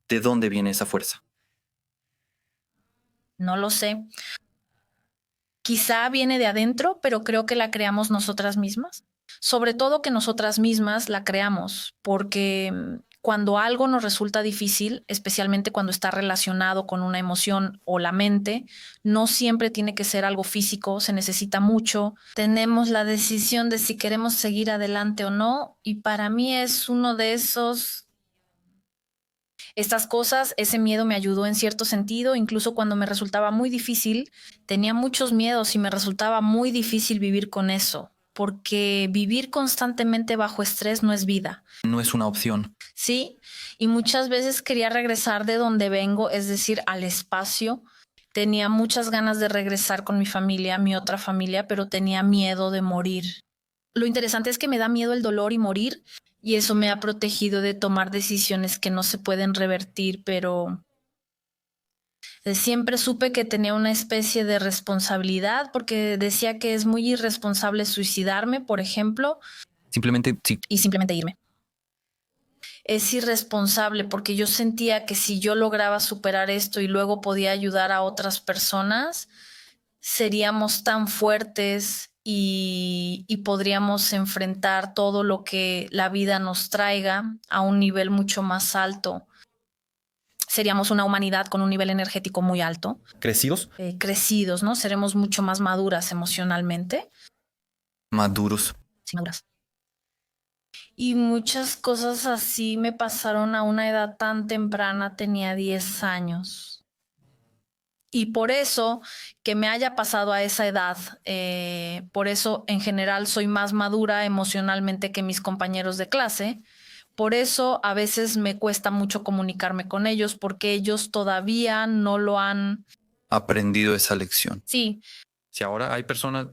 ¿De dónde viene esa fuerza? No lo sé. Quizá viene de adentro, pero creo que la creamos nosotras mismas. Sobre todo que nosotras mismas la creamos, porque cuando algo nos resulta difícil, especialmente cuando está relacionado con una emoción o la mente, no siempre tiene que ser algo físico, se necesita mucho. Tenemos la decisión de si queremos seguir adelante o no, y para mí es uno de esos. Estas cosas, ese miedo me ayudó en cierto sentido, incluso cuando me resultaba muy difícil, tenía muchos miedos y me resultaba muy difícil vivir con eso, porque vivir constantemente bajo estrés no es vida. No es una opción. Sí, y muchas veces quería regresar de donde vengo, es decir, al espacio. Tenía muchas ganas de regresar con mi familia, mi otra familia, pero tenía miedo de morir. Lo interesante es que me da miedo el dolor y morir, y eso me ha protegido de tomar decisiones que no se pueden revertir, pero siempre supe que tenía una especie de responsabilidad porque decía que es muy irresponsable suicidarme, por ejemplo, Simplemente sí. y simplemente irme. Es irresponsable porque yo sentía que si yo lograba superar esto y luego podía ayudar a otras personas, seríamos tan fuertes y podríamos enfrentar todo lo que la vida nos traiga a un nivel mucho más alto. Seríamos una humanidad con un nivel energético muy alto. ¿Crecidos? Crecidos, ¿no? Seremos mucho más maduras emocionalmente. Maduros. Sí, maduras. Y muchas cosas así me pasaron a una edad tan temprana, tenía 10 años. Y por eso que me haya pasado a esa edad, por eso en general soy más madura emocionalmente que mis compañeros de clase. Por eso a veces me cuesta mucho comunicarme con ellos porque ellos todavía no lo han... Aprendido esa lección. Sí, Si ahora hay personas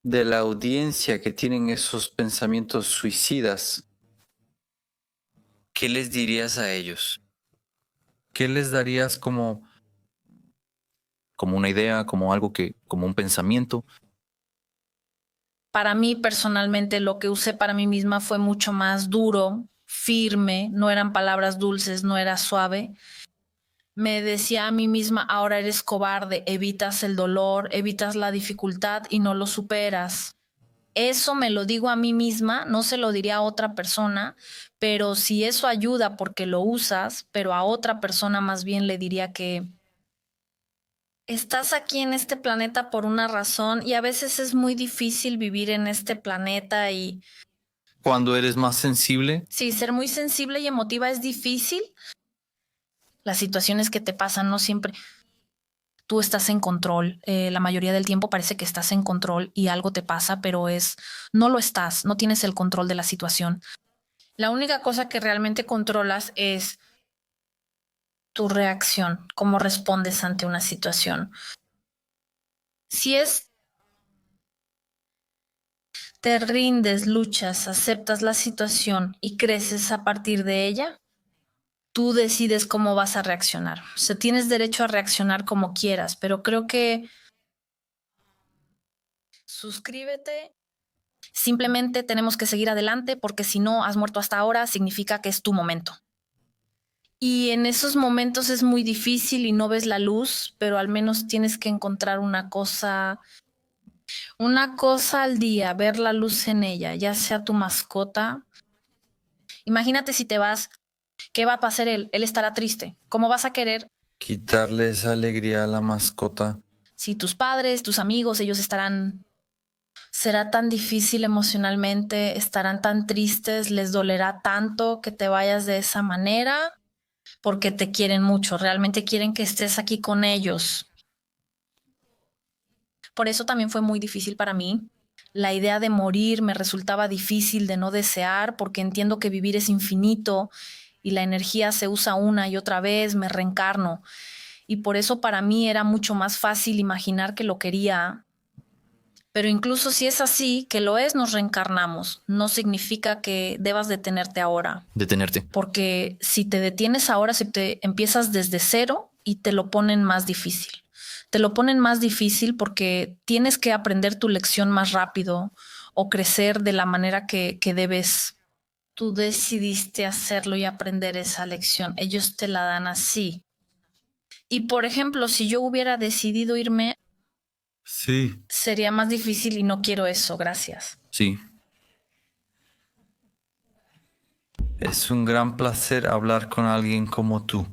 de la audiencia que tienen esos pensamientos suicidas, ¿qué les dirías a ellos? ¿Qué les darías como una idea, como algo que, como un pensamiento? para mí personalmente lo que usé para mí misma fue mucho más duro, firme, no eran palabras dulces, no era suave. Me decía a mí misma, ahora eres cobarde, evitas el dolor, evitas la dificultad y no lo superas. Eso me lo digo a mí misma, no se lo diría a otra persona, pero si eso ayuda porque lo usas, pero a otra persona más bien le diría que estás aquí en este planeta por una razón y a veces es muy difícil vivir en este planeta y Cuando eres más sensible, sí, ser muy sensible y emotiva es difícil. Las situaciones que te pasan no siempre tú estás en control. La mayoría del tiempo parece que estás en control y algo te pasa, pero no lo estás, no tienes el control de la situación. La única cosa que realmente controlas es tu reacción, cómo respondes ante una situación. Si te rindes, luchas, aceptas la situación y creces a partir de ella, tú decides cómo vas a reaccionar. O sea, tienes derecho a reaccionar como quieras, pero creo que suscríbete Simplemente tenemos que seguir adelante porque si no has muerto hasta ahora, significa que es tu momento. Y en esos momentos es muy difícil y no ves la luz, pero al menos tienes que encontrar una cosa al día, ver la luz en ella, ya sea tu mascota. Imagínate si te vas, ¿qué va a pasar él? Él estará triste. ¿Cómo vas a querer Quitarle esa alegría a la mascota. si tus padres, tus amigos, ellos estarán... Será tan difícil emocionalmente, estarán tan tristes, les dolerá tanto que te vayas de esa manera porque te quieren mucho, realmente quieren que estés aquí con ellos. Por eso también fue muy difícil para mí. La idea de morir me resultaba difícil de no desear porque entiendo que vivir es infinito y la energía se usa una y otra vez, me reencarno. Y por eso para mí era mucho más fácil imaginar que lo quería. Pero incluso si es así, que lo es, nos reencarnamos. No significa que debas detenerte ahora. Detenerte. Porque si te detienes ahora, si te empiezas desde cero y te lo ponen más difícil. Te lo ponen más difícil porque tienes que aprender tu lección más rápido o crecer de la manera que debes. Tú decidiste hacerlo y aprender esa lección. Ellos te la dan así. Y por ejemplo, si yo hubiera decidido irme, Sí. sería más difícil y no quiero eso, gracias. Sí. Es un gran placer hablar con alguien como tú.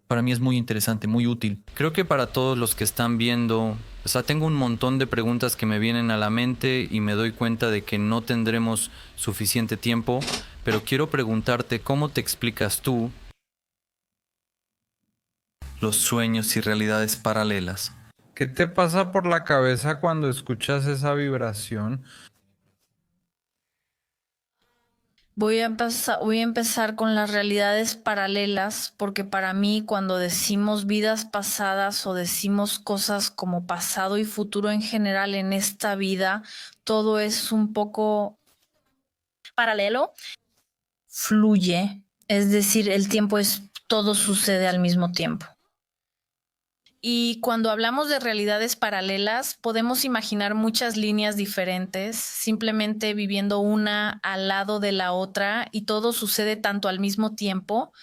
Para mí es muy interesante, muy útil. Creo que para todos los que están viendo, tengo un montón de preguntas que me vienen a la mente y me doy cuenta de que no tendremos suficiente tiempo, pero quiero preguntarte cómo te explicas tú los sueños y realidades paralelas. ¿Qué te pasa por la cabeza cuando escuchas esa vibración? Voy a empezar con las realidades paralelas, porque para mí cuando decimos vidas pasadas o decimos cosas como pasado y futuro en general en esta vida, todo es un poco paralelo, fluye, es decir, el tiempo todo sucede al mismo tiempo. Y cuando hablamos de realidades paralelas, podemos imaginar muchas líneas diferentes, simplemente viviendo una al lado de la otra y todo sucede tanto al mismo tiempo.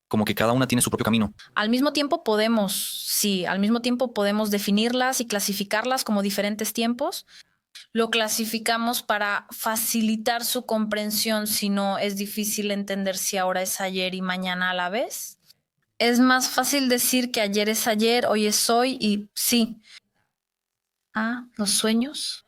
Como que cada una tiene su propio camino. Al mismo tiempo podemos definirlas y clasificarlas como diferentes tiempos. Lo clasificamos para facilitar su comprensión, si no es difícil entender si ahora es ayer y mañana a la vez. Es más fácil decir que ayer es ayer, hoy es hoy y sí. Los sueños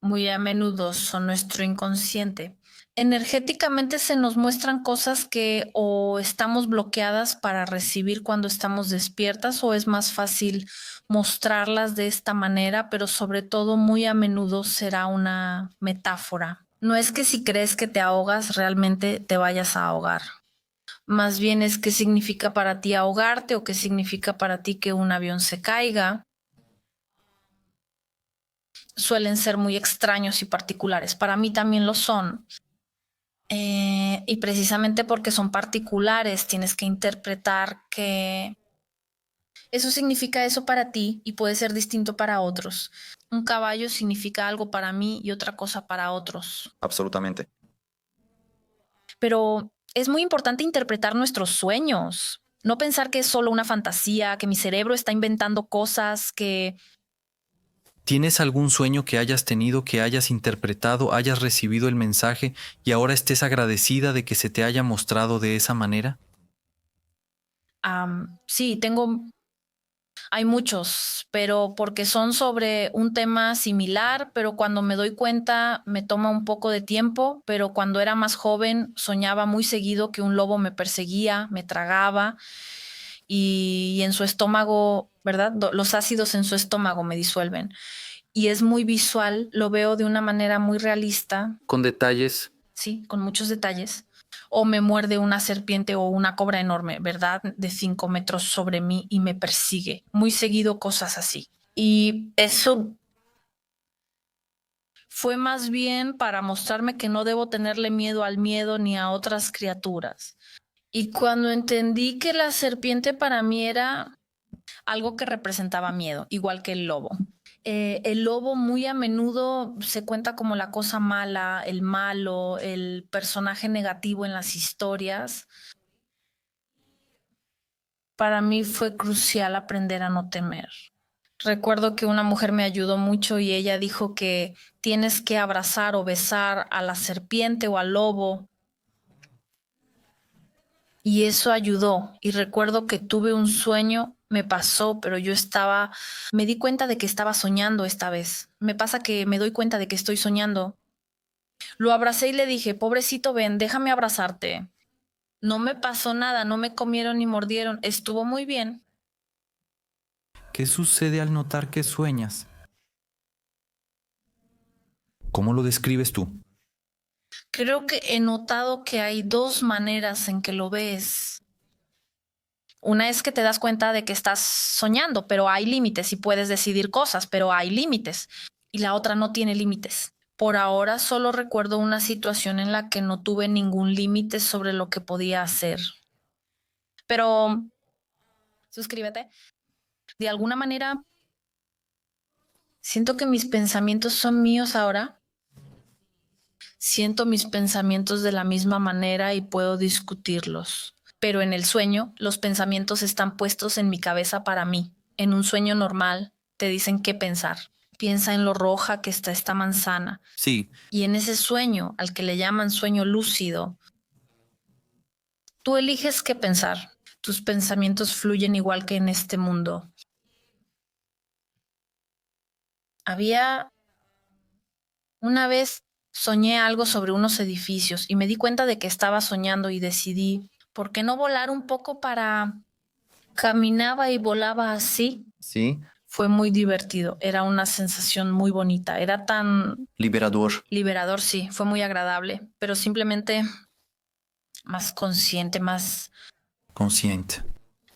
muy a menudo son nuestro inconsciente. Energéticamente se nos muestran cosas que o estamos bloqueadas para recibir cuando estamos despiertas o es más fácil mostrarlas de esta manera, pero sobre todo muy a menudo será una metáfora. No es que si crees que te ahogas realmente te vayas a ahogar. Más bien es qué significa para ti ahogarte o qué significa para ti que un avión se caiga. Suelen ser muy extraños y particulares. Para mí también lo son. Y precisamente porque son particulares, tienes que interpretar que eso significa eso para ti y puede ser distinto para otros. Un caballo significa algo para mí y otra cosa para otros. Absolutamente. Pero es muy importante interpretar nuestros sueños. No pensar que es solo una fantasía, que mi cerebro está inventando cosas, que... ¿Tienes algún sueño que hayas tenido, que hayas interpretado, hayas recibido el mensaje y ahora estés agradecida de que se te haya mostrado de esa manera? Sí, hay muchos, pero porque son sobre un tema similar, pero cuando me doy cuenta me toma un poco de tiempo, pero cuando era más joven soñaba muy seguido que un lobo me perseguía, me tragaba y en su estómago, ¿verdad? Los ácidos en su estómago me disuelven. Y es muy visual, lo veo de una manera muy realista. Con detalles. Sí, con muchos detalles. O me muerde una serpiente o una cobra enorme, ¿verdad? De 5 metros sobre mí y me persigue. Muy seguido cosas así. Y eso fue más bien para mostrarme que no debo tenerle miedo al miedo ni a otras criaturas. Y cuando entendí que la serpiente para mí era algo que representaba miedo, igual que el lobo. El lobo muy a menudo se cuenta como la cosa mala, el malo, el personaje negativo en las historias. Para mí fue crucial aprender a no temer. Recuerdo que una mujer me ayudó mucho y ella dijo que tienes que abrazar o besar a la serpiente o al lobo. Y eso ayudó. Y recuerdo que tuve un sueño, me pasó, pero me di cuenta de que estaba soñando esta vez. Me pasa que me doy cuenta de que estoy soñando. Lo abracé y le dije, pobrecito Ben, déjame abrazarte. No me pasó nada, no me comieron ni mordieron, estuvo muy bien. ¿Qué sucede al notar que sueñas? ¿Cómo lo describes tú? Creo que he notado que hay dos maneras en que lo ves. Una es que te das cuenta de que estás soñando, pero hay límites y puedes decidir cosas, pero hay límites. Y la otra no tiene límites. Por ahora solo recuerdo una situación en la que no tuve ningún límite sobre lo que podía hacer. Pero, suscríbete. De alguna manera, siento que mis pensamientos son míos ahora. Siento mis pensamientos de la misma manera y puedo discutirlos. Pero en el sueño, los pensamientos están puestos en mi cabeza para mí. En un sueño normal, te dicen qué pensar. Piensa en lo roja que está esta manzana. Sí, Y en ese sueño, al que le llaman sueño lúcido, tú eliges qué pensar. Tus pensamientos fluyen igual que en este mundo. Una vez soñé algo sobre unos edificios y me di cuenta de que estaba soñando y decidí, ¿por qué no volar un poco para... Caminaba y volaba así? sí, Fue muy divertido, era una sensación muy bonita, era tan liberador. liberador, sí, fue muy agradable, pero simplemente más consciente, más Consciente.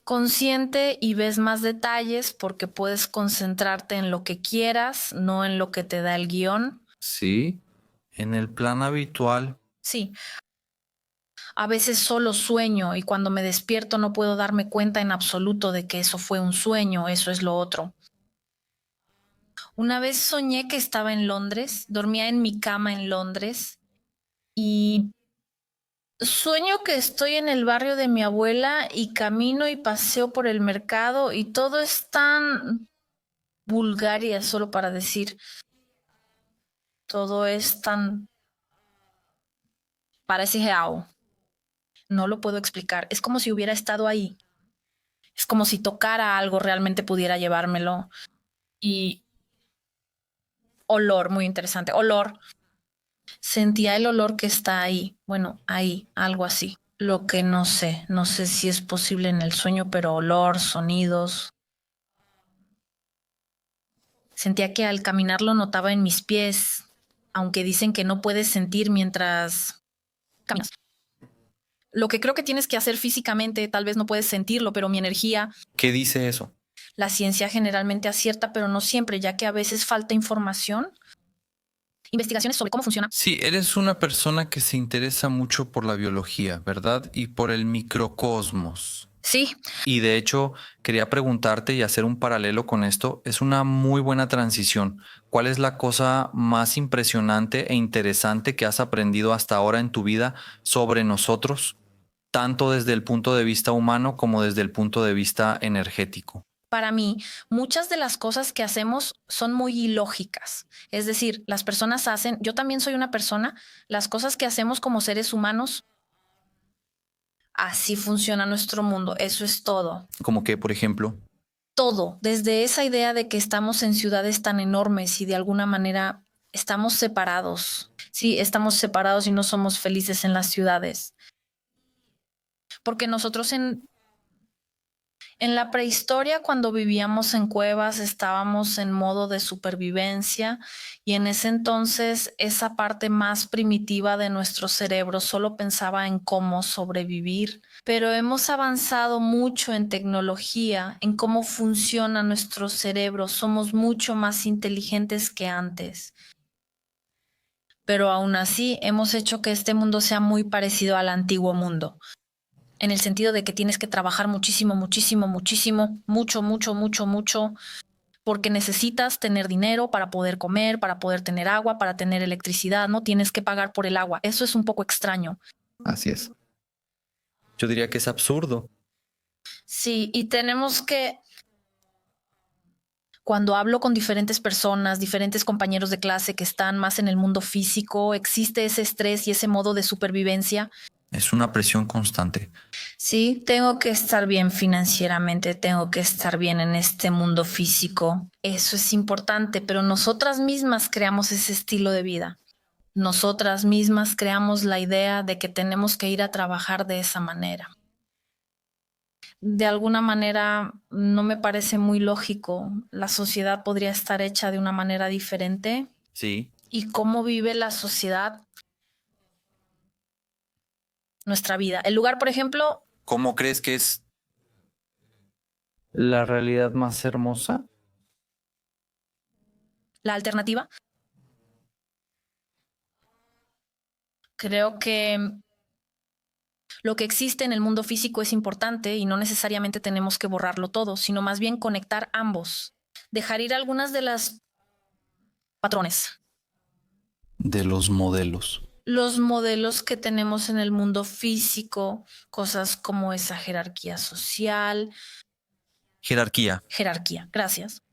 consciente y ves más detalles porque puedes concentrarte en lo que quieras, no en lo que te da el guión. Sí, en el plan habitual. Sí, a veces solo sueño y cuando me despierto no puedo darme cuenta en absoluto de que eso fue un sueño, eso es lo otro. Una vez soñé que estaba en Londres, dormía en mi cama en Londres y sueño que estoy en el barrio de mi abuela y camino y paseo por el mercado y todo es tan Bulgaria, solo para decir, todo es tan... parece real. No lo puedo explicar. Es como si hubiera estado ahí. Es como si tocara algo, realmente pudiera llevármelo. Y olor, muy interesante. Olor. Sentía el olor que está ahí. Bueno, ahí, algo así. Lo que no sé. No sé si es posible en el sueño, pero olor, sonidos. Sentía que al caminar lo notaba en mis pies, aunque dicen que no puedes sentir mientras caminas. Lo que creo que tienes que hacer físicamente, tal vez no puedes sentirlo, pero mi energía, ¿Qué dice eso? la ciencia generalmente acierta, pero no siempre, ya que a veces falta información. Investigaciones sobre cómo funciona. Sí, eres una persona que se interesa mucho por la biología, ¿verdad? Y por el microcosmos. Sí, Y de hecho, quería preguntarte y hacer un paralelo con esto. Es una muy buena transición. ¿Cuál es la cosa más impresionante e interesante que has aprendido hasta ahora en tu vida sobre nosotros, tanto desde el punto de vista humano como desde el punto de vista energético? para mí, muchas de las cosas que hacemos son muy ilógicas. Es decir, las personas hacen, yo también soy una persona, las cosas que hacemos como seres humanos, así funciona nuestro mundo. Eso es todo. Como que, por ejemplo, Todo, desde esa idea de que estamos en ciudades tan enormes y de alguna manera estamos separados. Sí, estamos separados y no somos felices en las ciudades. Porque nosotros en la prehistoria, cuando vivíamos en cuevas, estábamos en modo de supervivencia y en ese entonces esa parte más primitiva de nuestro cerebro solo pensaba en cómo sobrevivir. Pero hemos avanzado mucho en tecnología, en cómo funciona nuestro cerebro. Somos mucho más inteligentes que antes. Pero aún así hemos hecho que este mundo sea muy parecido al antiguo mundo, en el sentido de que tienes que trabajar muchísimo, muchísimo, muchísimo, mucho, mucho, mucho, mucho, porque necesitas tener dinero para poder comer, para poder tener agua, para tener electricidad, no tienes que pagar por el agua. Eso es un poco extraño. Así es. Yo diría que es absurdo. Sí, y tenemos que, cuando hablo con diferentes personas, diferentes compañeros de clase que están más en el mundo físico, existe ese estrés y ese modo de supervivencia. Es una presión constante. Sí, tengo que estar bien financieramente, tengo que estar bien en este mundo físico. Eso es importante, pero nosotras mismas creamos ese estilo de vida. Nosotras mismas creamos la idea de que tenemos que ir a trabajar de esa manera. De alguna manera no me parece muy lógico. La sociedad podría estar hecha de una manera diferente. Sí. ¿Y cómo vive la sociedad nuestra vida? El lugar, por ejemplo, ¿Cómo crees que es? La realidad más hermosa. la alternativa. Creo que lo que existe en el mundo físico es importante y no necesariamente tenemos que borrarlo todo, sino más bien conectar ambos. Dejar ir algunas de las patrones, De los modelos. los modelos que tenemos en el mundo físico, cosas como esa jerarquía social. Jerarquía. Gracias.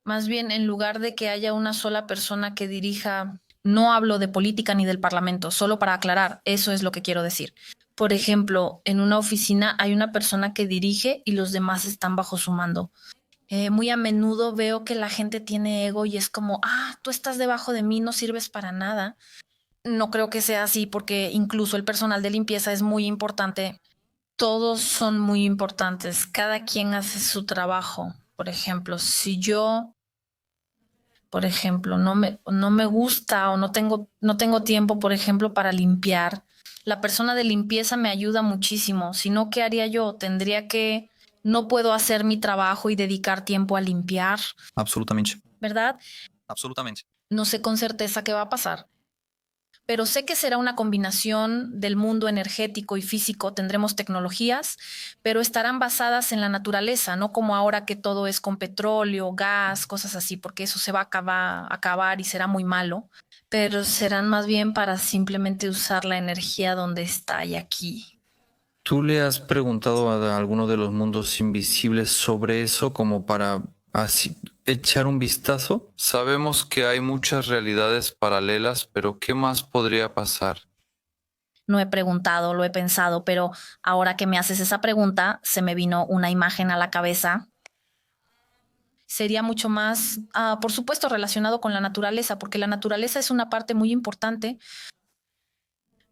Más bien, en lugar de que haya una sola persona que dirija, no hablo de política ni del parlamento, solo para aclarar, eso es lo que quiero decir. Por ejemplo, en una oficina hay una persona que dirige y los demás están bajo su mando. Muy a menudo veo que la gente tiene ego y es como, tú estás debajo de mí, no sirves para nada. No creo que sea así porque incluso el personal de limpieza es muy importante. Todos son muy importantes. Cada quien hace su trabajo. Por ejemplo, si yo, no me gusta o no tengo tiempo, por ejemplo, para limpiar, la persona de limpieza me ayuda muchísimo. Si no, ¿qué haría yo? No puedo hacer mi trabajo y dedicar tiempo a limpiar, Absolutamente. ¿verdad? Absolutamente. No sé con certeza qué va a pasar, pero sé que será una combinación del mundo energético y físico. Tendremos tecnologías, pero estarán basadas en la naturaleza, no como ahora que todo es con petróleo, gas, cosas así, porque eso se va a acabar y será muy malo, pero serán más bien para simplemente usar la energía donde está y aquí. ¿Tú le has preguntado a alguno de los mundos invisibles sobre eso como para así echar un vistazo? Sabemos que hay muchas realidades paralelas, pero ¿qué más podría pasar? No he preguntado, lo he pensado, pero ahora que me haces esa pregunta, se me vino una imagen a la cabeza. Sería mucho más, por supuesto, relacionado con la naturaleza, porque la naturaleza es una parte muy importante,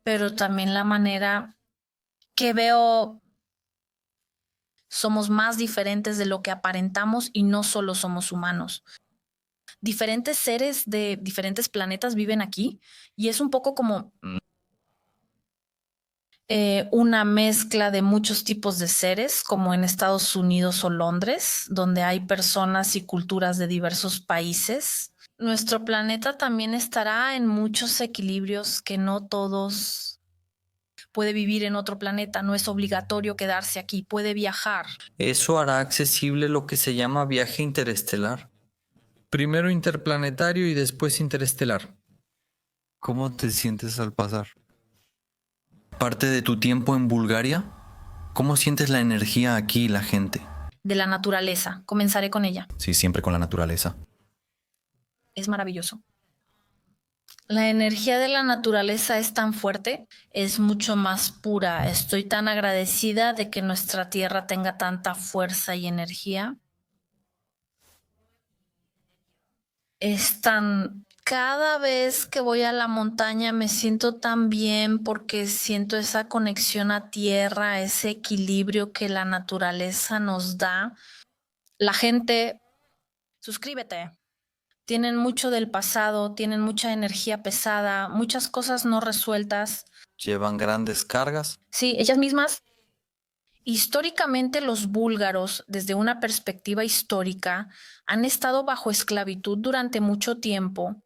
pero también la manera que veo somos más diferentes de lo que aparentamos y no solo somos humanos. Diferentes seres de diferentes planetas viven aquí y es un poco como una mezcla de muchos tipos de seres, como en Estados Unidos o Londres, donde hay personas y culturas de diversos países. Nuestro planeta también estará en muchos equilibrios que no todos puede vivir en otro planeta, no es obligatorio quedarse aquí, puede viajar. Eso hará accesible lo que se llama viaje interestelar. Primero interplanetario y después interestelar. ¿Cómo te sientes al pasar? ¿Parte de tu tiempo en Bulgaria? ¿Cómo sientes la energía aquí y la gente? De la naturaleza, comenzaré con ella. Sí, siempre con la naturaleza. Es maravilloso. La energía de la naturaleza es tan fuerte, es mucho más pura. Estoy tan agradecida de que nuestra tierra tenga tanta fuerza y energía. Cada vez que voy a la montaña me siento tan bien porque siento esa conexión a tierra, ese equilibrio que la naturaleza nos da. La gente, suscríbete. Tienen mucho del pasado, tienen mucha energía pesada, muchas cosas no resueltas. ¿Llevan grandes cargas? Sí, ellas mismas. Históricamente los búlgaros, desde una perspectiva histórica, han estado bajo esclavitud durante mucho tiempo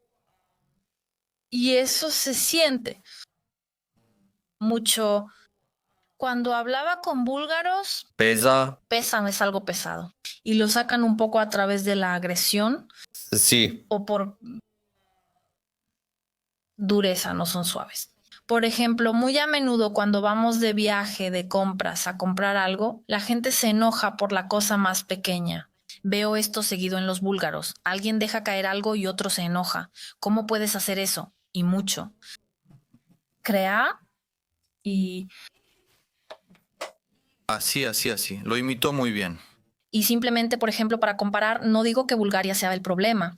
y eso se siente mucho. Cuando hablaba con búlgaros, Pesa. pesan es algo pesado. y lo sacan un poco a través de la agresión Sí, o por dureza, no son suaves. Por ejemplo, muy a menudo cuando vamos de viaje, de compras, a comprar algo, la gente se enoja por la cosa más pequeña. Veo esto seguido en los búlgaros. Alguien deja caer algo y otro se enoja. ¿Cómo puedes hacer eso? Y mucho. Crea y así. Lo imitó muy bien. Y simplemente, por ejemplo, para comparar, no digo que Bulgaria sea el problema.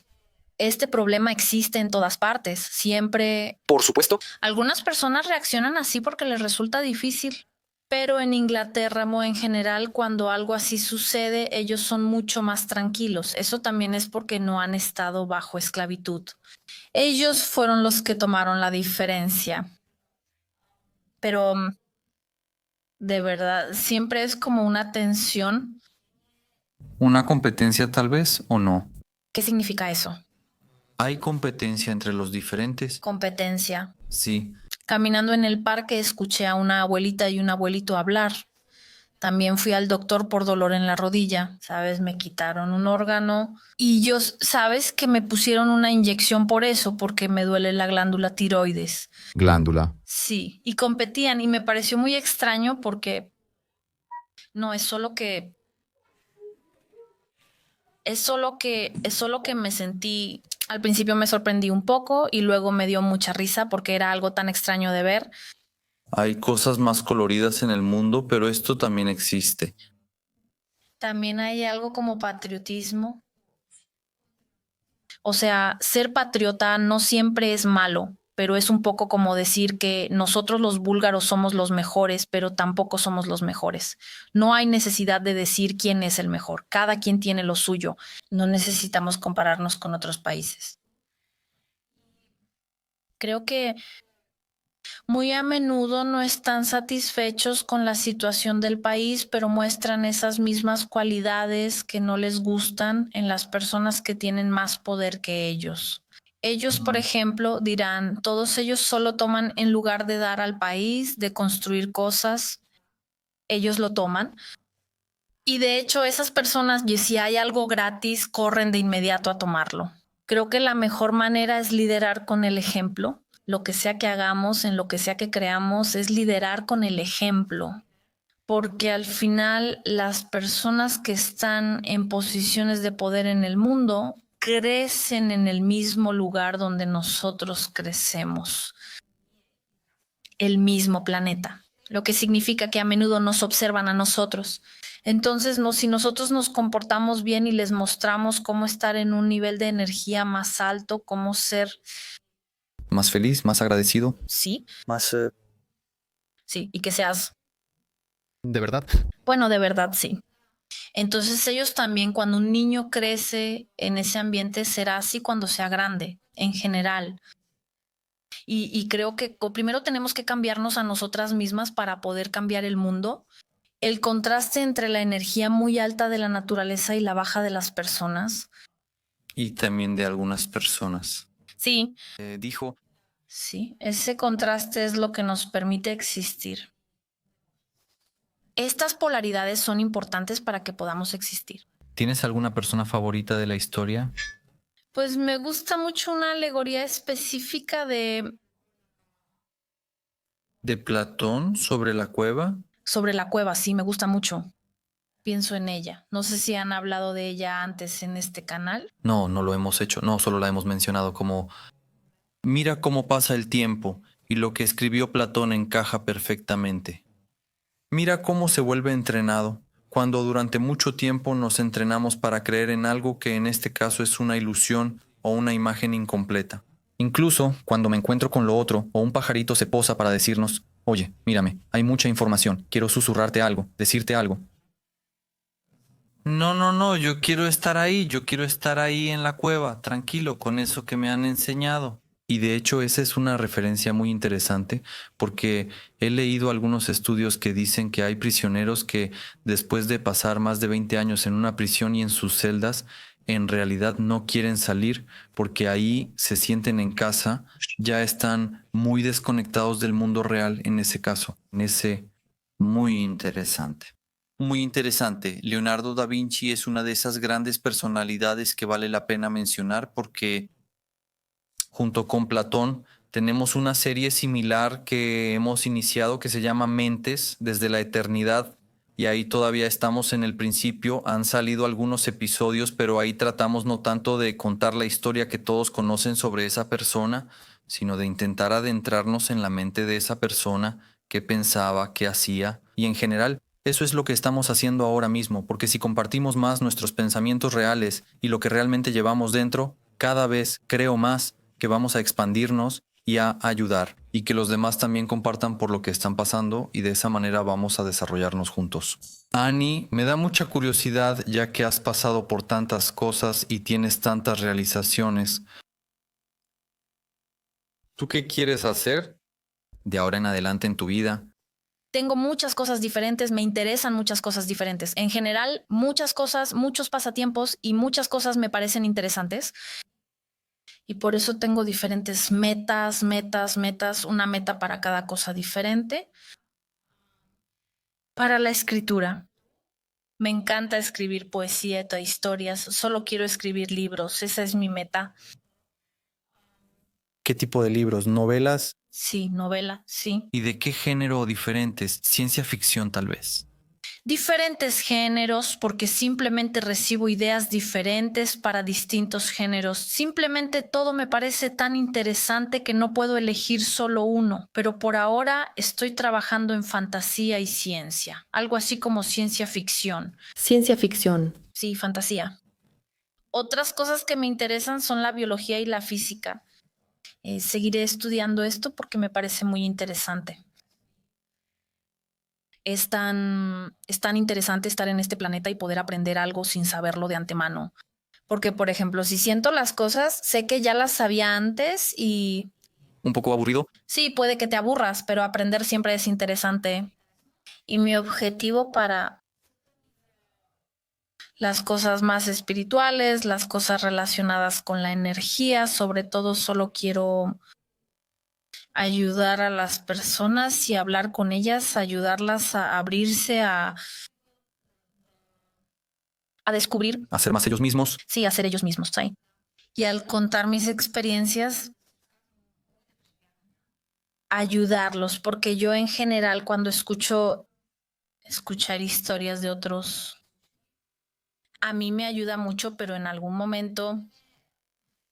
Este problema existe en todas partes. Siempre... Por supuesto. Algunas personas reaccionan así porque les resulta difícil. Pero en Inglaterra o en general, cuando algo así sucede, ellos son mucho más tranquilos. Eso también es porque no han estado bajo esclavitud. Ellos fueron los que tomaron la diferencia. Pero de verdad, siempre es como una tensión. ¿Una competencia tal vez o no? ¿Qué significa eso? ¿Hay competencia entre los diferentes? Competencia. Sí. Caminando en el parque escuché a una abuelita y un abuelito hablar. También fui al doctor por dolor en la rodilla, ¿sabes? Me quitaron un órgano y yo, ¿sabes? Que me pusieron una inyección por eso, porque me duele la glándula tiroides. Glándula. Sí, y competían y me pareció muy extraño porque no, es solo que me sentí, al principio me sorprendí un poco y luego me dio mucha risa porque era algo tan extraño de ver. Hay cosas más coloridas en el mundo, pero esto también existe. También hay algo como patriotismo. O sea, ser patriota no siempre es malo, pero es un poco como decir que nosotros los búlgaros somos los mejores, pero tampoco somos los mejores. No hay necesidad de decir quién es el mejor. Cada quien tiene lo suyo. No necesitamos compararnos con otros países. Creo que muy a menudo no están satisfechos con la situación del país, pero muestran esas mismas cualidades que no les gustan en las personas que tienen más poder que ellos. Ellos, por ejemplo, dirán, todos ellos solo toman en lugar de dar al país, de construir cosas, ellos lo toman. Y de hecho, esas personas, y si hay algo gratis, corren de inmediato a tomarlo. Creo que la mejor manera es liderar con el ejemplo. Lo que sea que hagamos, en lo que sea que creamos, es liderar con el ejemplo. Porque al final las personas que están en posiciones de poder en el mundo crecen en el mismo lugar donde nosotros crecemos. El mismo planeta. Lo que significa que a menudo nos observan a nosotros. Entonces, si nosotros nos comportamos bien y les mostramos cómo estar en un nivel de energía más alto, cómo ser... Más feliz, más agradecido. Sí, Más... sí, y que seas... ¿De verdad? Bueno, de verdad, sí. Entonces ellos también, cuando un niño crece en ese ambiente, será así cuando sea grande, en general. Y creo que primero tenemos que cambiarnos a nosotras mismas para poder cambiar el mundo. El contraste entre la energía muy alta de la naturaleza y la baja de las personas. Y también de algunas personas. Sí, Dijo, sí, ese contraste es lo que nos permite existir. Estas polaridades son importantes para que podamos existir. ¿tienes alguna persona favorita de la historia? Pues me gusta mucho una alegoría específica ¿De Platón sobre la cueva? sobre la cueva, sí, me gusta mucho. Pienso en ella. No sé si han hablado de ella antes en este canal. No, no lo hemos hecho. No, solo la hemos mencionado como... Mira cómo pasa el tiempo y lo que escribió Platón encaja perfectamente. Mira cómo se vuelve entrenado cuando durante mucho tiempo nos entrenamos para creer en algo que en este caso es una ilusión o una imagen incompleta. Incluso cuando me encuentro con lo otro o un pajarito se posa para decirnos, oye, mírame, hay mucha información, quiero susurrarte algo, decirte algo. No, yo quiero estar ahí en la cueva, tranquilo, con eso que me han enseñado. Y de hecho esa es una referencia muy interesante porque he leído algunos estudios que dicen que hay prisioneros que después de pasar más de 20 años en una prisión y en sus celdas, en realidad no quieren salir porque ahí se sienten en casa, ya están muy desconectados del mundo real en ese caso, muy interesante. Muy interesante. Leonardo da Vinci es una de esas grandes personalidades que vale la pena mencionar porque junto con Platón tenemos una serie similar que hemos iniciado que se llama Mentes desde la eternidad y ahí todavía estamos en el principio. Han salido algunos episodios, pero ahí tratamos no tanto de contar la historia que todos conocen sobre esa persona, sino de intentar adentrarnos en la mente de esa persona, qué pensaba, qué hacía y en general. Eso es lo que estamos haciendo ahora mismo, porque si compartimos más nuestros pensamientos reales y lo que realmente llevamos dentro, cada vez creo más que vamos a expandirnos y a ayudar, y que los demás también compartan por lo que están pasando, y de esa manera vamos a desarrollarnos juntos. Annie, me da mucha curiosidad ya que has pasado por tantas cosas y tienes tantas realizaciones. ¿Tú qué quieres hacer de ahora en adelante en tu vida? Tengo muchas cosas diferentes, me interesan muchas cosas diferentes. En general, muchas cosas, muchos pasatiempos y muchas cosas me parecen interesantes. Y por eso tengo diferentes metas, una meta para cada cosa diferente. Para la escritura, me encanta escribir poesía, historias, solo quiero escribir libros, esa es mi meta. ¿Qué tipo de libros? ¿Novelas? Sí, novela, sí. ¿Y de qué género diferentes? Ciencia ficción tal vez. Diferentes géneros, porque simplemente recibo ideas diferentes para distintos géneros. Simplemente todo me parece tan interesante que no puedo elegir solo uno, pero por ahora estoy trabajando en fantasía y ciencia, algo así como ciencia ficción. Ciencia ficción. Sí, fantasía. Otras cosas que me interesan son la biología y la física. Seguiré estudiando esto porque me parece muy interesante. Es tan interesante estar en este planeta y poder aprender algo sin saberlo de antemano. Porque, por ejemplo, si siento las cosas, sé que ya las sabía antes y ¿Un poco aburrido? sí, puede que te aburras, pero aprender siempre es interesante. Y mi objetivo para las cosas más espirituales, las cosas relacionadas con la energía, sobre todo solo quiero ayudar a las personas y hablar con ellas, ayudarlas a abrirse a descubrir, ¿A ser más ellos mismos? sí, a ser ellos mismos, ¿sí? Y al contar mis experiencias, ayudarlos, porque yo en general cuando escuchar historias de otros, a mí me ayuda mucho, pero en algún momento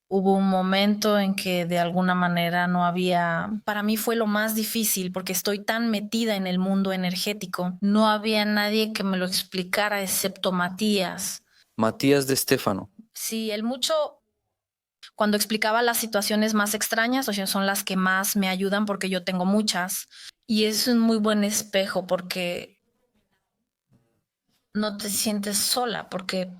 hubo un momento en que de alguna manera no había, para mí fue lo más difícil porque estoy tan metida en el mundo energético, no había nadie que me lo explicara excepto Matías. Matías de Estéfano. Sí, él mucho, cuando explicaba las situaciones más extrañas, o sea, son las que más me ayudan porque yo tengo muchas. Y es un muy buen espejo porque no te sientes sola, porque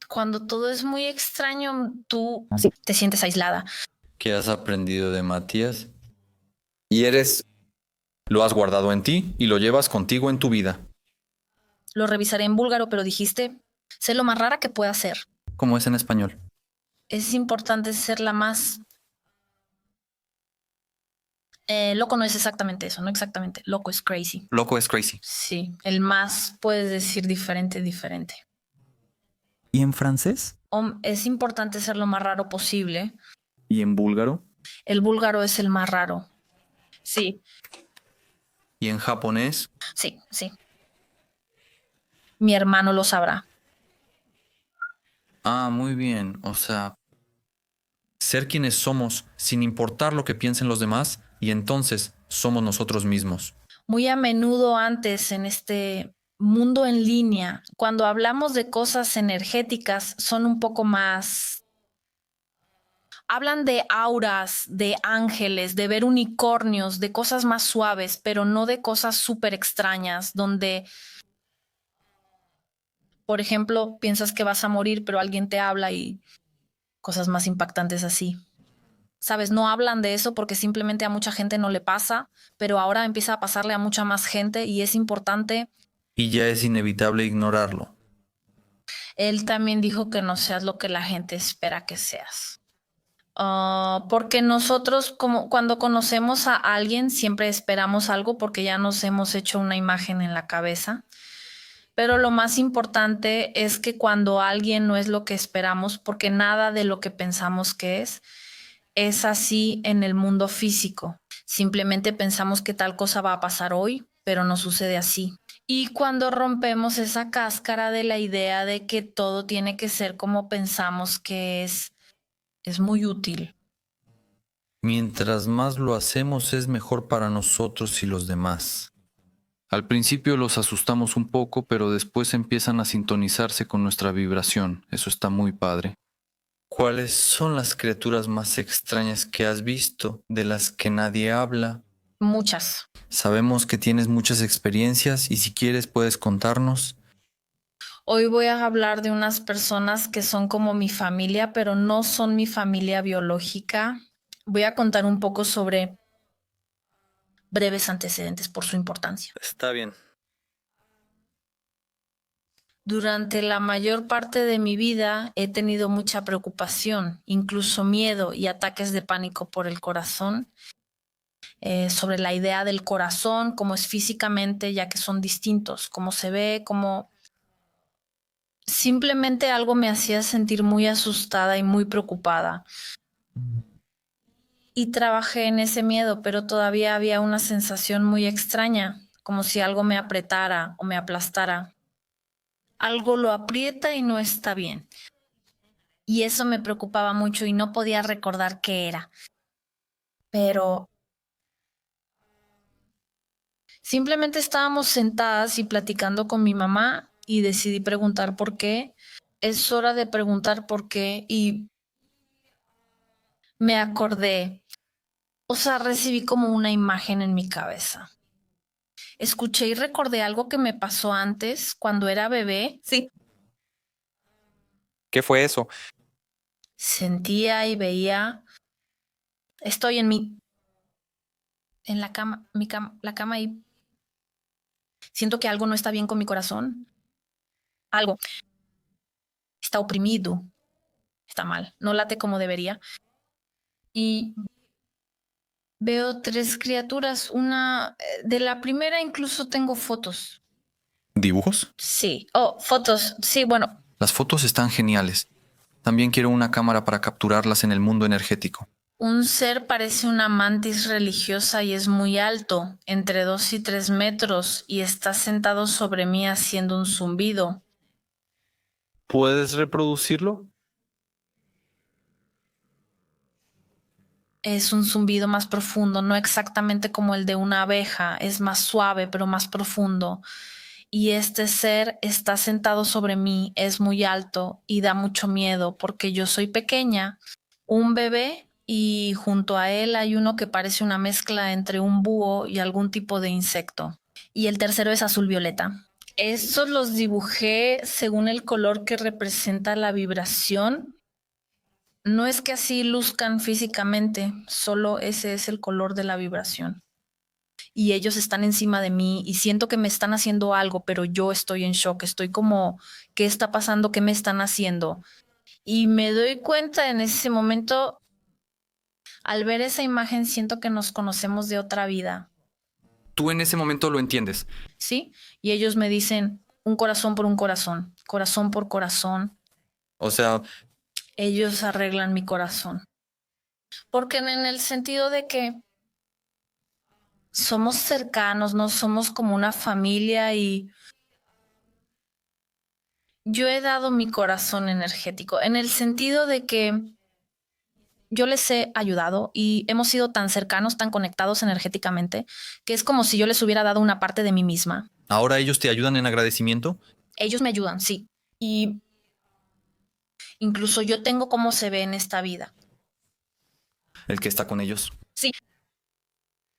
cuando todo es muy extraño, tú te sientes aislada. ¿Qué has aprendido de Matías? Y lo has guardado en ti y lo llevas contigo en tu vida. Lo revisaré en búlgaro, pero dijiste, sé lo más rara que pueda ser. ¿Cómo es en español? Es importante ser la más... loco no es exactamente eso, no exactamente. Loco es crazy. Loco es crazy. Sí, el más puedes decir diferente. ¿Y en francés? Es importante ser lo más raro posible. ¿Y en búlgaro? El búlgaro es el más raro. Sí, ¿Y en japonés? sí. Mi hermano lo sabrá. Ah, muy bien. O sea, ser quienes somos sin importar lo que piensen los demás y entonces somos nosotros mismos. Muy a menudo antes en este mundo en línea, cuando hablamos de cosas energéticas, son un poco más... Hablan de auras, de ángeles, de ver unicornios, de cosas más suaves, pero no de cosas súper extrañas, donde, por ejemplo, piensas que vas a morir, pero alguien te habla y cosas más impactantes así. ¿Sabes? No hablan de eso porque simplemente a mucha gente no le pasa, pero ahora empieza a pasarle a mucha más gente y es importante. Y ya es inevitable ignorarlo. Él también dijo que no seas lo que la gente espera que seas. Porque nosotros, como cuando conocemos a alguien, siempre esperamos algo porque ya nos hemos hecho una imagen en la cabeza. Pero lo más importante es que cuando alguien no es lo que esperamos, porque nada de lo que pensamos que es así en el mundo físico. Simplemente pensamos que tal cosa va a pasar hoy, pero no sucede así. Y cuando rompemos esa cáscara de la idea de que todo tiene que ser como pensamos que es muy útil. Mientras más lo hacemos es mejor para nosotros y los demás. Al principio los asustamos un poco, pero después empiezan a sintonizarse con nuestra vibración. Eso está muy padre. ¿Cuáles son las criaturas más extrañas que has visto, de las que nadie habla? Muchas. Sabemos que tienes muchas experiencias y si quieres puedes contarnos. Hoy voy a hablar de unas personas que son como mi familia, pero no son mi familia biológica. Voy a contar un poco sobre breves antecedentes por su importancia. Está bien. Durante la mayor parte de mi vida he tenido mucha preocupación, incluso miedo y ataques de pánico por el corazón, sobre la idea del corazón, cómo es físicamente, ya que son distintos, cómo se ve, cómo... Simplemente algo me hacía sentir muy asustada y muy preocupada. Y trabajé en ese miedo, pero todavía había una sensación muy extraña, como si algo me apretara o me aplastara. Algo lo aprieta y no está bien. Y eso me preocupaba mucho y no podía recordar qué era. Pero simplemente estábamos sentadas y platicando con mi mamá y decidí preguntar por qué. Es hora de preguntar por qué y me acordé. O sea, recibí como una imagen en mi cabeza. Escuché y recordé algo que me pasó antes, cuando era bebé. Sí. ¿Qué fue eso? Sentía y veía. Estoy en la cama, la cama y siento que algo no está bien con mi corazón. Algo está oprimido, está mal, no late como debería. Y veo tres criaturas. De la primera incluso tengo fotos. ¿Dibujos? Sí, fotos. Sí, bueno, Las fotos están geniales. También quiero una cámara para capturarlas en el mundo energético. un ser parece una mantis religiosa y es muy alto, entre 2 y 3 metros, y está sentado sobre mí haciendo un zumbido. ¿Puedes reproducirlo? Es un zumbido más profundo, no exactamente como el de una abeja, es más suave, pero más profundo. Y este ser está sentado sobre mí, es muy alto y da mucho miedo porque yo soy pequeña, un bebé, y junto a él hay uno que parece una mezcla entre un búho y algún tipo de insecto. Y el tercero es azul violeta. Estos los dibujé según el color que representa la vibración. No es que así luzcan físicamente, solo ese es el color de la vibración. Y ellos están encima de mí y siento que me están haciendo algo, pero yo estoy en shock, estoy como, ¿qué está pasando? ¿Qué me están haciendo? Y me doy cuenta en ese momento, al ver esa imagen, siento que nos conocemos de otra vida, Tú en ese momento lo entiendes. ¿sí? Y ellos me dicen, un corazón por un corazón por corazón. O sea, Ellos arreglan mi corazón. Porque en el sentido de que somos cercanos, no somos como una familia y yo he dado mi corazón energético en el sentido de que yo les he ayudado y hemos sido tan cercanos, tan conectados energéticamente, que es como si yo les hubiera dado una parte de mí misma. ¿ahora ellos te ayudan en agradecimiento? Ellos me ayudan, sí. Y incluso yo tengo cómo se ve en esta vida. El que está con ellos. Sí.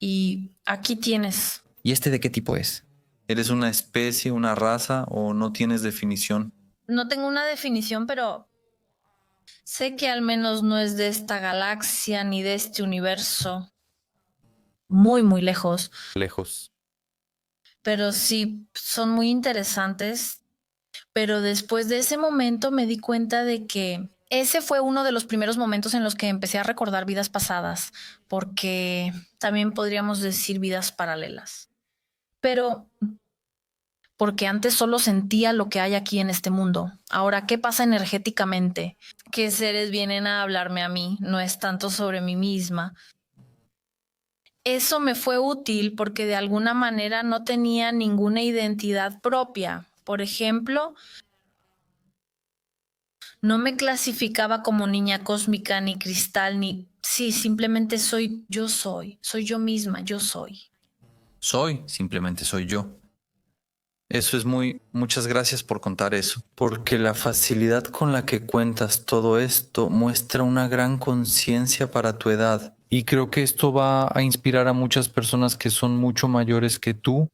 Y aquí tienes. ¿Y este de qué tipo es? ¿Eres una especie, una raza o no tienes definición? No tengo una definición, pero sé que al menos no es de esta galaxia ni de este universo. Muy, muy lejos. Lejos. Pero sí, son muy interesantes. Pero después de ese momento me di cuenta de que Ese fue uno de los primeros momentos en los que empecé a recordar vidas pasadas, porque también podríamos decir vidas paralelas. Pero porque antes solo sentía lo que hay aquí en este mundo. Ahora, ¿qué pasa energéticamente? ¿Qué seres vienen a hablarme a mí? No es tanto sobre mí misma. Eso me fue útil porque de alguna manera no tenía ninguna identidad propia. Por ejemplo, no me clasificaba como niña cósmica, ni cristal, ni... Sí, simplemente soy yo misma, yo soy. Simplemente soy yo. Eso es muchas gracias por contar eso, porque la facilidad con la que cuentas todo esto muestra una gran conciencia para tu edad. Y creo que esto va a inspirar a muchas personas que son mucho mayores que tú.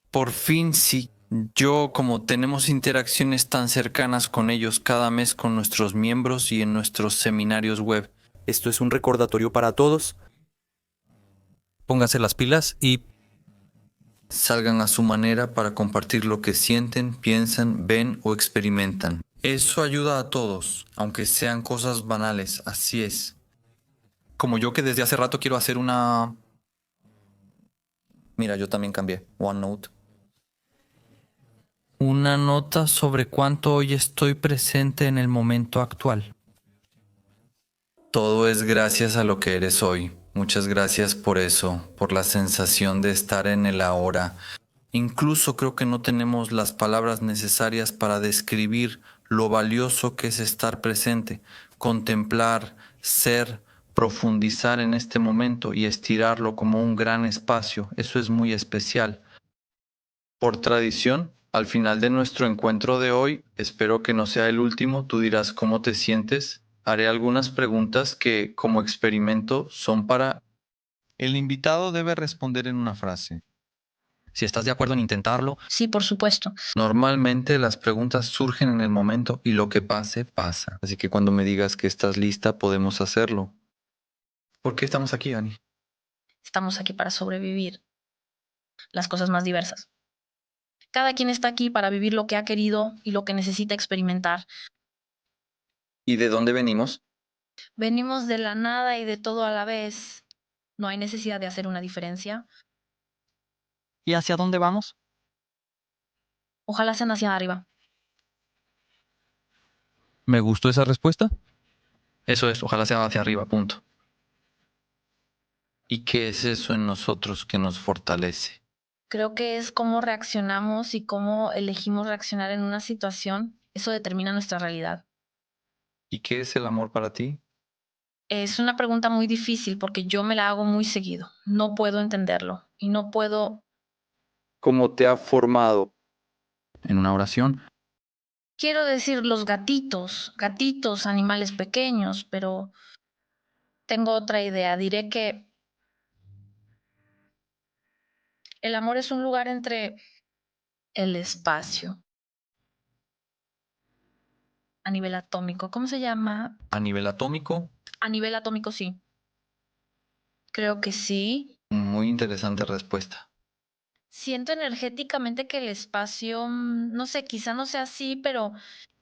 Por fin, sí. Yo, como tenemos interacciones tan cercanas con ellos cada mes con nuestros miembros y en nuestros seminarios web. Esto es un recordatorio para todos. Pónganse las pilas y salgan a su manera para compartir lo que sienten, piensan, ven o experimentan. Eso ayuda a todos, aunque sean cosas banales, así es. Como yo que desde hace rato quiero hacer una... Mira, yo también cambié. OneNote. Una nota sobre cuánto hoy estoy presente en el momento actual. Todo es gracias a lo que eres hoy. Muchas gracias por eso, por la sensación de estar en el ahora. Incluso creo que no tenemos las palabras necesarias para describir lo valioso que es estar presente, contemplar, ser, profundizar en este momento y estirarlo como un gran espacio. Eso es muy especial. Por tradición, al final de nuestro encuentro de hoy, espero que no sea el último, tú dirás cómo te sientes. Haré algunas preguntas que, como experimento, son para... El invitado debe responder en una frase. Si estás de acuerdo en intentarlo, Sí, por supuesto. normalmente las preguntas surgen en el momento y lo que pase, pasa. Así que cuando me digas que estás lista, podemos hacerlo. ¿Por qué estamos aquí, Ani? Estamos aquí para sobrevivir las cosas más diversas. Cada quien está aquí para vivir lo que ha querido y lo que necesita experimentar. ¿Y de dónde venimos? Venimos de la nada y de todo a la vez. No hay necesidad de hacer una diferencia. ¿Y hacia dónde vamos? Ojalá sean hacia arriba. Me gustó esa respuesta. Eso es, ojalá sea hacia arriba, punto. ¿Y qué es eso en nosotros que nos fortalece? Creo que es cómo reaccionamos y cómo elegimos reaccionar en una situación. Eso determina nuestra realidad. ¿Y qué es el amor para ti? Es una pregunta muy difícil porque yo me la hago muy seguido. No puedo entenderlo y no puedo... ¿Cómo te ha formado? En una oración. Quiero decir los gatitos, animales pequeños, pero tengo otra idea. Diré que el amor es un lugar entre el espacio a nivel atómico. ¿Cómo se llama? A nivel atómico, A nivel atómico, sí. Creo que sí. muy interesante respuesta. Siento energéticamente que el espacio, no sé, quizá no sea así, pero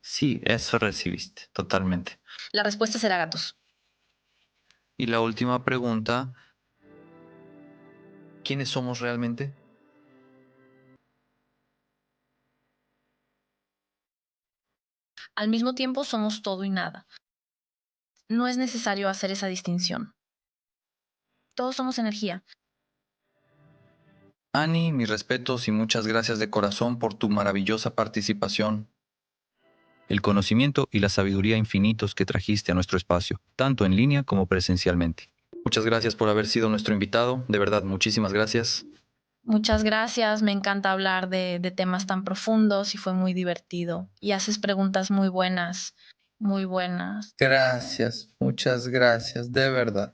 Sí, eso recibiste, totalmente. la respuesta será gatos. Y la última pregunta, ¿quiénes somos realmente? Al mismo tiempo somos todo y nada. No es necesario hacer esa distinción. Todos somos energía. Ani, mis respetos y muchas gracias de corazón por tu maravillosa participación. El conocimiento y la sabiduría infinitos que trajiste a nuestro espacio, tanto en línea como presencialmente. Muchas gracias por haber sido nuestro invitado. De verdad, muchísimas gracias. Muchas gracias, me encanta hablar de temas tan profundos y fue muy divertido. Y haces preguntas muy buenas, muy buenas. Gracias, muchas gracias, de verdad.